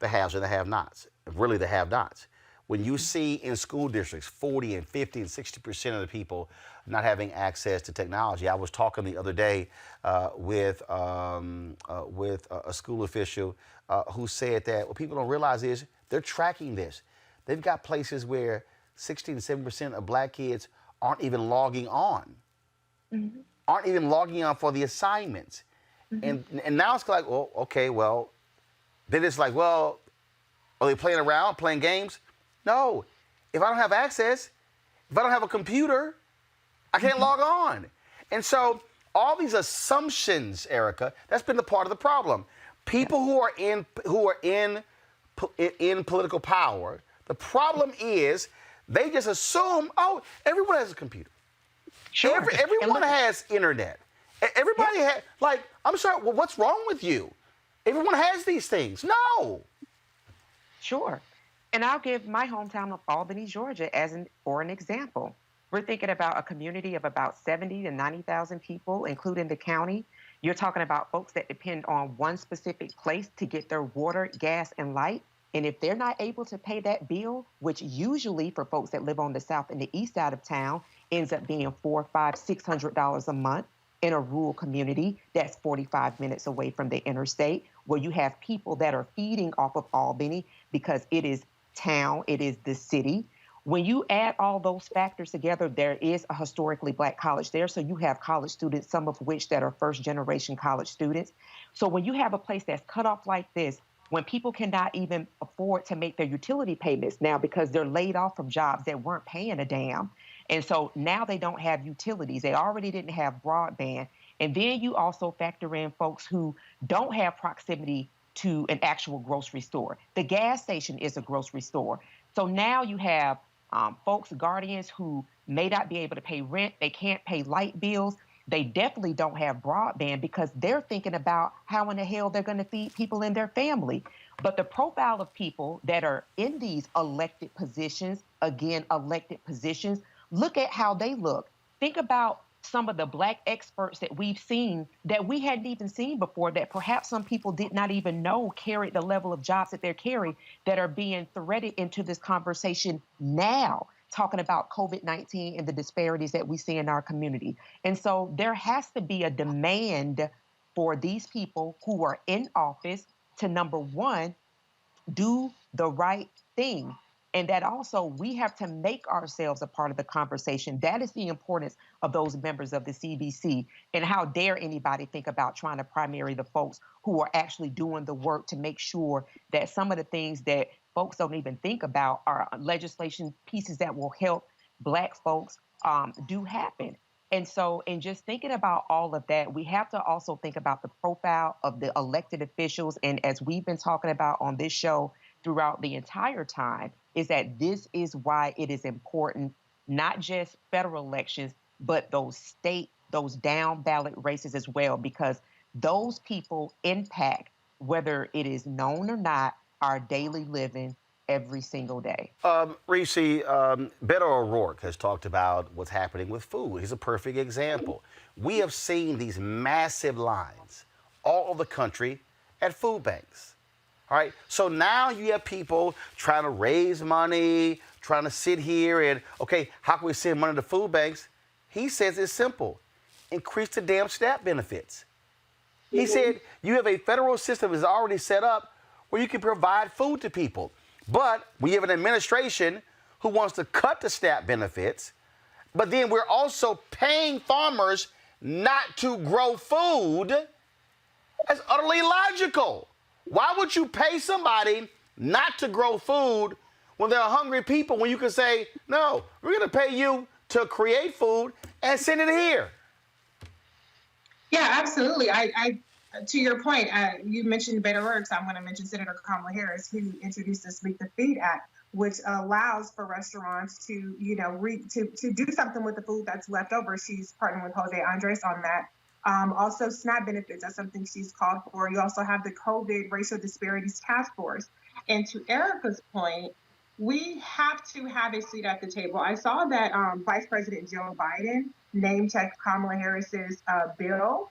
the haves and the have-nots, really the have-nots. When you see in school districts 40 and 50 and 60% of the people not having access to technology. I was talking the other day with a school official who said that what people don't realize is they're tracking this. They've got places where 60 to 70% of Black kids aren't even logging on, aren't even logging on for the assignments. And now it's like, well, okay, well, then it's like, well, are they playing around, playing games? No. If I don't have access, if I don't have a computer, I can't log on. And so all these assumptions, Erica, that's been the part of the problem. People who are in political power, the problem is they just assume, oh, everyone has a computer.
Sure.
Everyone has internet. Everybody has, like, I'm sorry, well, what's wrong with you? Everyone has these things. No.
Sure. And I'll give my hometown of Albany, Georgia, for an example. We're thinking about a community of about 70 to 90,000 people, including the county. You're talking about folks that depend on one specific place to get their water, gas, and light. And if they're not able to pay that bill, which usually for folks that live on the south and the east side of town ends up being $400, $500, $600 a month in a rural community that's 45 minutes away from the interstate, where you have people that are feeding off of Albany because it is town, it is the city. When you add all those factors together, there is a historically Black college there. So you have college students, some of which that are first generation college students. So when you have a place that's cut off like this, when people cannot even afford to make their utility payments now because they're laid off from jobs that weren't paying a damn. And so now they don't have utilities. They already didn't have broadband. And then you also factor in folks who don't have proximity to an actual grocery store. The gas station is a grocery store. So now you have folks, guardians who may not be able to pay rent. They can't pay light bills. They definitely don't have broadband because they're thinking about how in the hell they're going to feed people in their family. But the profile of people that are in these elected positions, again, elected positions, look at how they look. Think about some of the Black experts that we've seen that we hadn't even seen before, that perhaps some people did not even know carried the level of jobs that they're carrying, that are being threaded into this conversation now, talking about COVID-19 and the disparities that we see in our community. And so there has to be a demand for these people who are in office to, number one, do the right thing. And that also we have to make ourselves a part of the conversation. That is the importance of those members of the CBC. And how dare anybody think about trying to primary the folks who are actually doing the work to make sure that some of the things that folks don't even think about are legislation pieces that will help Black folks do happen. And so in just thinking about all of that, we have to also think about the profile of the elected officials. And as we've been talking about on this show throughout the entire time, is that this is why it is important, not just federal elections, but those state, those down ballot races as well, because those people impact, whether it is known or not, our daily living every single day.
Reese, Beto O'Rourke has talked about what's happening with food. He's a perfect example. We have seen these massive lines all over the country at food banks. All right, so now you have people trying to raise money, trying to sit here and, okay, how can we send money to food banks? He says it's simple. Increase the damn SNAP benefits. He said you have a federal system that's already set up where you can provide food to people. But we have an administration who wants to cut the SNAP benefits, but then we're also paying farmers not to grow food. That's utterly illogical. Why would you pay somebody not to grow food when there are hungry people, when you can say, no, we're going to pay you to create food and send it here?
Yeah, absolutely. I to your point, you mentioned Beto O'Rourke, so I'm going to mention Senator Kamala Harris, who introduced the Speak the Feed Act, which allows for restaurants to, to do something with the food that's left over. She's partnering with Jose Andres on that. Also, SNAP benefits, that's something she's called for. You also have the COVID Racial Disparities Task Force. And to Erica's point, we have to have a seat at the table. I saw that Vice President Joe Biden name-checked Kamala Harris's bill.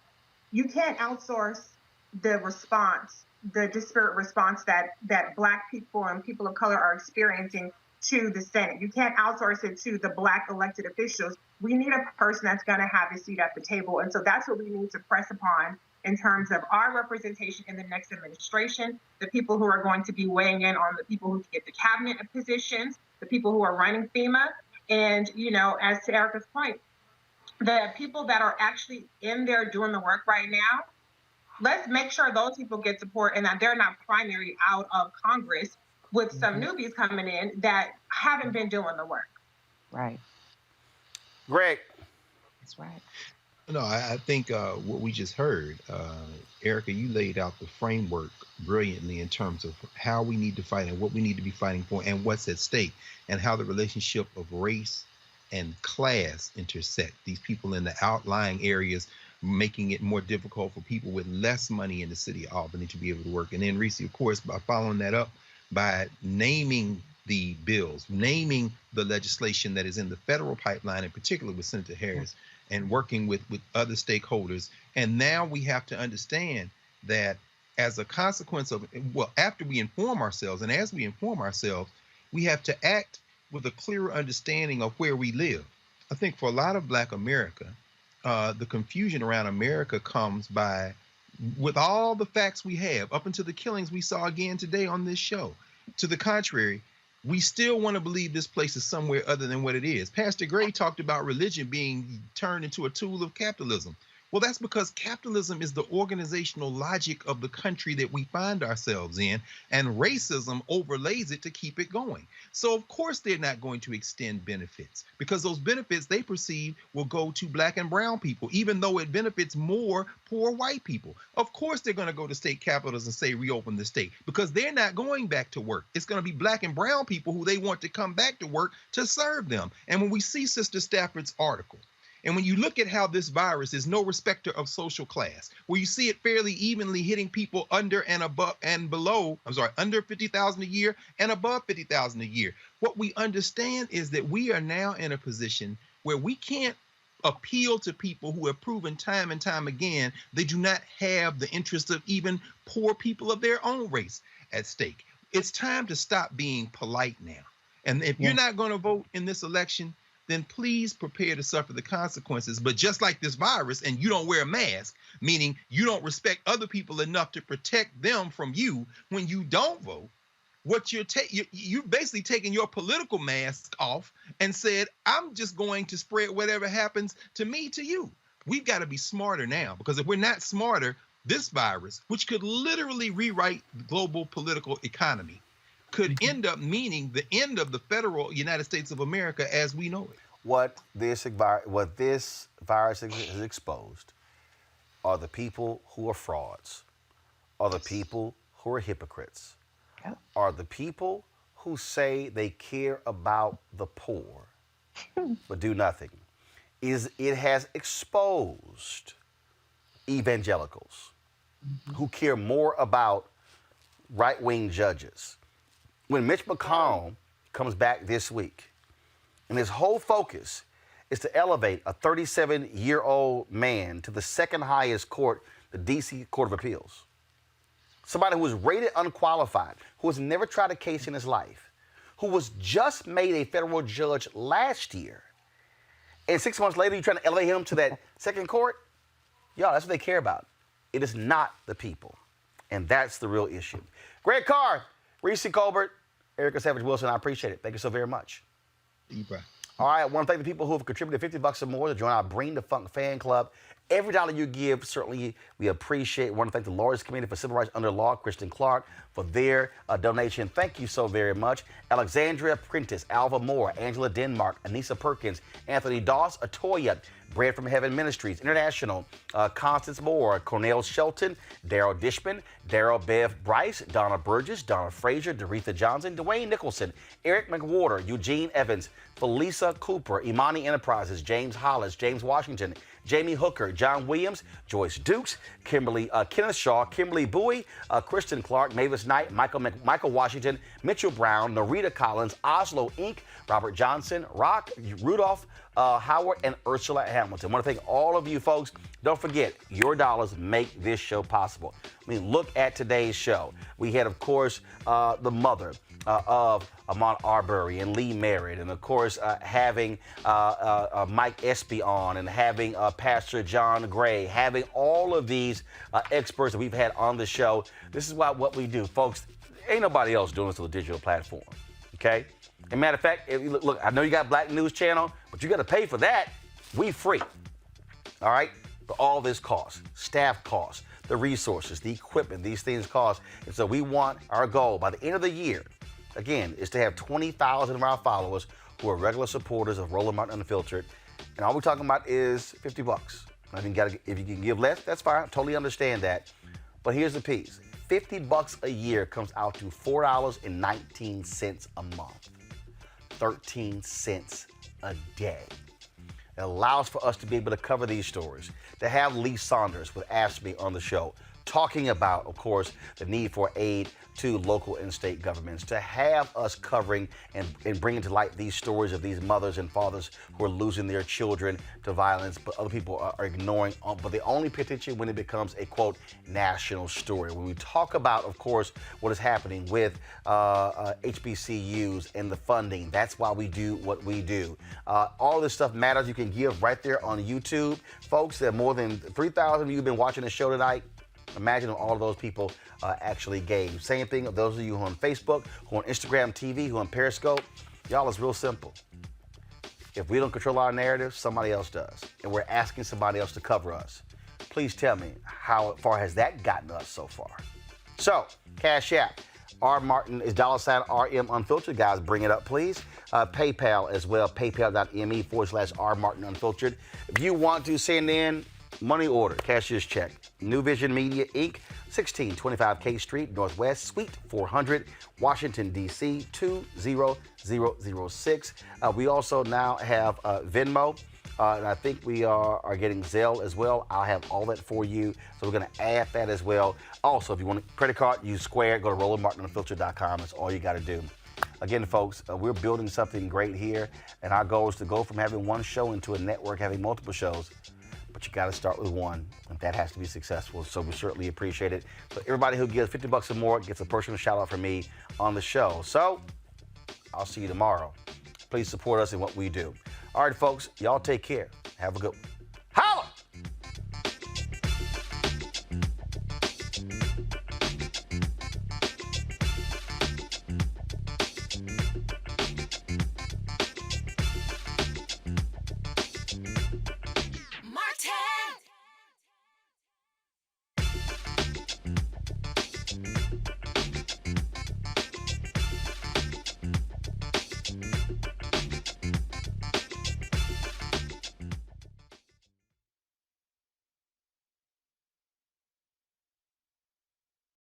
You can't outsource the response, the disparate response that Black people and people of color are experiencing to the Senate. You can't outsource it to the Black elected officials. We need a person that's going to have a seat at the table. And so that's what we need to press upon in terms of our representation in the next administration, the people who are going to be weighing in on the people who get the cabinet positions, the people who are running FEMA. And, as to Erica's point, the people that are actually in there doing the work right now, let's make sure those people get support and that they're not primary out of Congress with some newbies coming in that haven't been doing the work.
Right.
Greg.
That's right.
No, I think what we just heard, Erica, you laid out the framework brilliantly in terms of how we need to fight and what we need to be fighting for and what's at stake, and how the relationship of race and class intersect. These people in the outlying areas, making it more difficult for people with less money in the city of Albany to be able to work. And then Reese, of course, by following that up by naming
the bills, naming the legislation that is in the federal pipeline, in particular with Senator Harris, and working with other stakeholders. And now we have to understand that as a consequence of, well, after we inform ourselves, and as we inform ourselves, we have to act with a clearer understanding of where we live. I think for a lot of Black America, the confusion around America comes by, with all the facts we have, up until the killings we saw again today on this show. To the contrary, we still want to believe this place is somewhere other than what it is. Pastor Gray talked about religion being turned into a tool of capitalism. Well, that's because capitalism is the organizational logic of the country that we find ourselves in, and racism overlays it to keep it going. So, of course, they're not going to extend benefits, because those benefits they perceive will go to Black and brown people, even though it benefits more poor white people. Of course, they're going to go to state capitals and say reopen the state, because they're not going back to work. It's going to be Black and brown people who they want to come back to work to serve them. And when we see Sister Stafford's article, and when you look at how this virus is no respecter of social class, where you see it fairly evenly hitting people under and above and below, under 50,000 a year and above 50,000 a year, what we understand is that we are now in a position where we can't appeal to people who have proven time and time again they do not have the interest of even poor people of their own race at stake. It's time to stop being polite now. And if you're not going to vote in this election, then please prepare to suffer the consequences. But just like this virus, and you don't wear a mask, meaning you don't respect other people enough to protect them from you when you don't vote, what you're basically taking your political mask off and said, I'm just going to spread whatever happens to me to you. We've got to be smarter now, because if we're not smarter, this virus, which could literally rewrite the global political economy, could end up meaning the end of the federal United States of America as we know it.
What this virus has exposed are the people who are frauds, are the people who are hypocrites, are the people who say they care about the poor but do nothing. It has exposed evangelicals who care more about right-wing judges. When Mitch McConnell comes back this week, and his whole focus is to elevate a 37-year-old man to the second highest court, the D.C. Court of Appeals, somebody who was rated unqualified, who has never tried a case in his life, who was just made a federal judge last year, and 6 months later you're trying to elevate him to that second court? Y'all, that's what they care about. It is not the people, and that's the real issue. Greg Carr, Reese Colbert, Erica Savage Wilson, I appreciate it. Thank you so very much. All right, I want to thank the people who have contributed $50 or more to join our Bring the Funk fan club. Every dollar you give, certainly we appreciate. I want to thank the Lawyers Committee for Civil Rights Under Law, Kristen Clark, for their donation. Thank you so very much. Alexandria Prentice, Alva Moore, Angela Denmark, Anissa Perkins, Anthony Doss, Atoya, Bread from Heaven Ministries International, Constance Moore, Cornell Shelton, Daryl Dishman, Daryl Bev Bryce, Donna Burgess, Donna Frazier, Doretha Johnson, Dwayne Nicholson, Eric McWhorter, Eugene Evans, Felisa Cooper, Imani Enterprises, James Hollis, James Washington, Jamie Hooker, John Williams, Joyce Dukes, Kimberly Kenneth Shaw, Kimberly Bowie, Kristen Clark, Mavis Knight, Michael Washington, Mitchell Brown, Narita Collins, Oslo Inc., Robert Johnson, Rock, Rudolph Howard, and Ursula Hamilton. I want to thank all of you folks. Don't forget, your dollars make this show possible. I mean, look at today's show. We had, of course, the mother of Ahmaud Arbery and Lee Merritt, and of course having Mike Espy on, and having Pastor John Gray, having all of these experts that we've had on the show. This is what we do, folks. Ain't nobody else doing this on the digital platform, okay? As a matter of fact, look, I know you got Black News Channel, but you got to pay for that. We free, all right? But all this costs, staff costs, the resources, the equipment, these things cost. And so we want our goal by the end of the year, again, is to have 20,000 of our followers who are regular supporters of Roland Martin Unfiltered. And all we're talking about is $50. If you can give less, that's fine. Totally understand that. But here's the piece. $50 a year comes out to $4.19 a month. 13 cents a day. It allows for us to be able to cover these stories, to have Lee Saunders with AFSCME on the show, talking about, of course, the need for aid to local and state governments, to have us covering and bringing to light these stories of these mothers and fathers who are losing their children to violence, but other people are ignoring. But they only pay attention when it becomes a, quote, national story. When we talk about, of course, what is happening with HBCUs and the funding, that's why we do what we do. All this stuff matters. You can give right there on YouTube. Folks, there are more than 3,000 of you have been watching the show tonight. Imagine if all of those people actually gave. Same thing of those of you who are on Facebook, who are on Instagram TV, who are on Periscope. Y'all, it's real simple. If we don't control our narrative, somebody else does. And we're asking somebody else to cover us. Please tell me, how far has that gotten us so far? So, Cash App. R Martin is $RM Unfiltered. Guys, bring it up, please. PayPal as well, paypal.me/R Martin Unfiltered. If you want to send in money order, cashier's check, New Vision Media, Inc., 1625 K Street, Northwest, Suite 400, Washington, D.C., 20006. We also now have Venmo, and I think we are getting Zelle as well. I'll have all that for you, so we're going to add that as well. Also, if you want a credit card, use Square. Go to RolandMartinUnfiltered.com. That's all you got to do. Again, folks, we're building something great here, and our goal is to go from having one show into a network having multiple shows. But you got to start with one, and that has to be successful. So we certainly appreciate it. So everybody who gives $50 or more gets a personal shout out from me on the show. So I'll see you tomorrow. Please support us in what we do. All right, folks, y'all take care. Have a good one.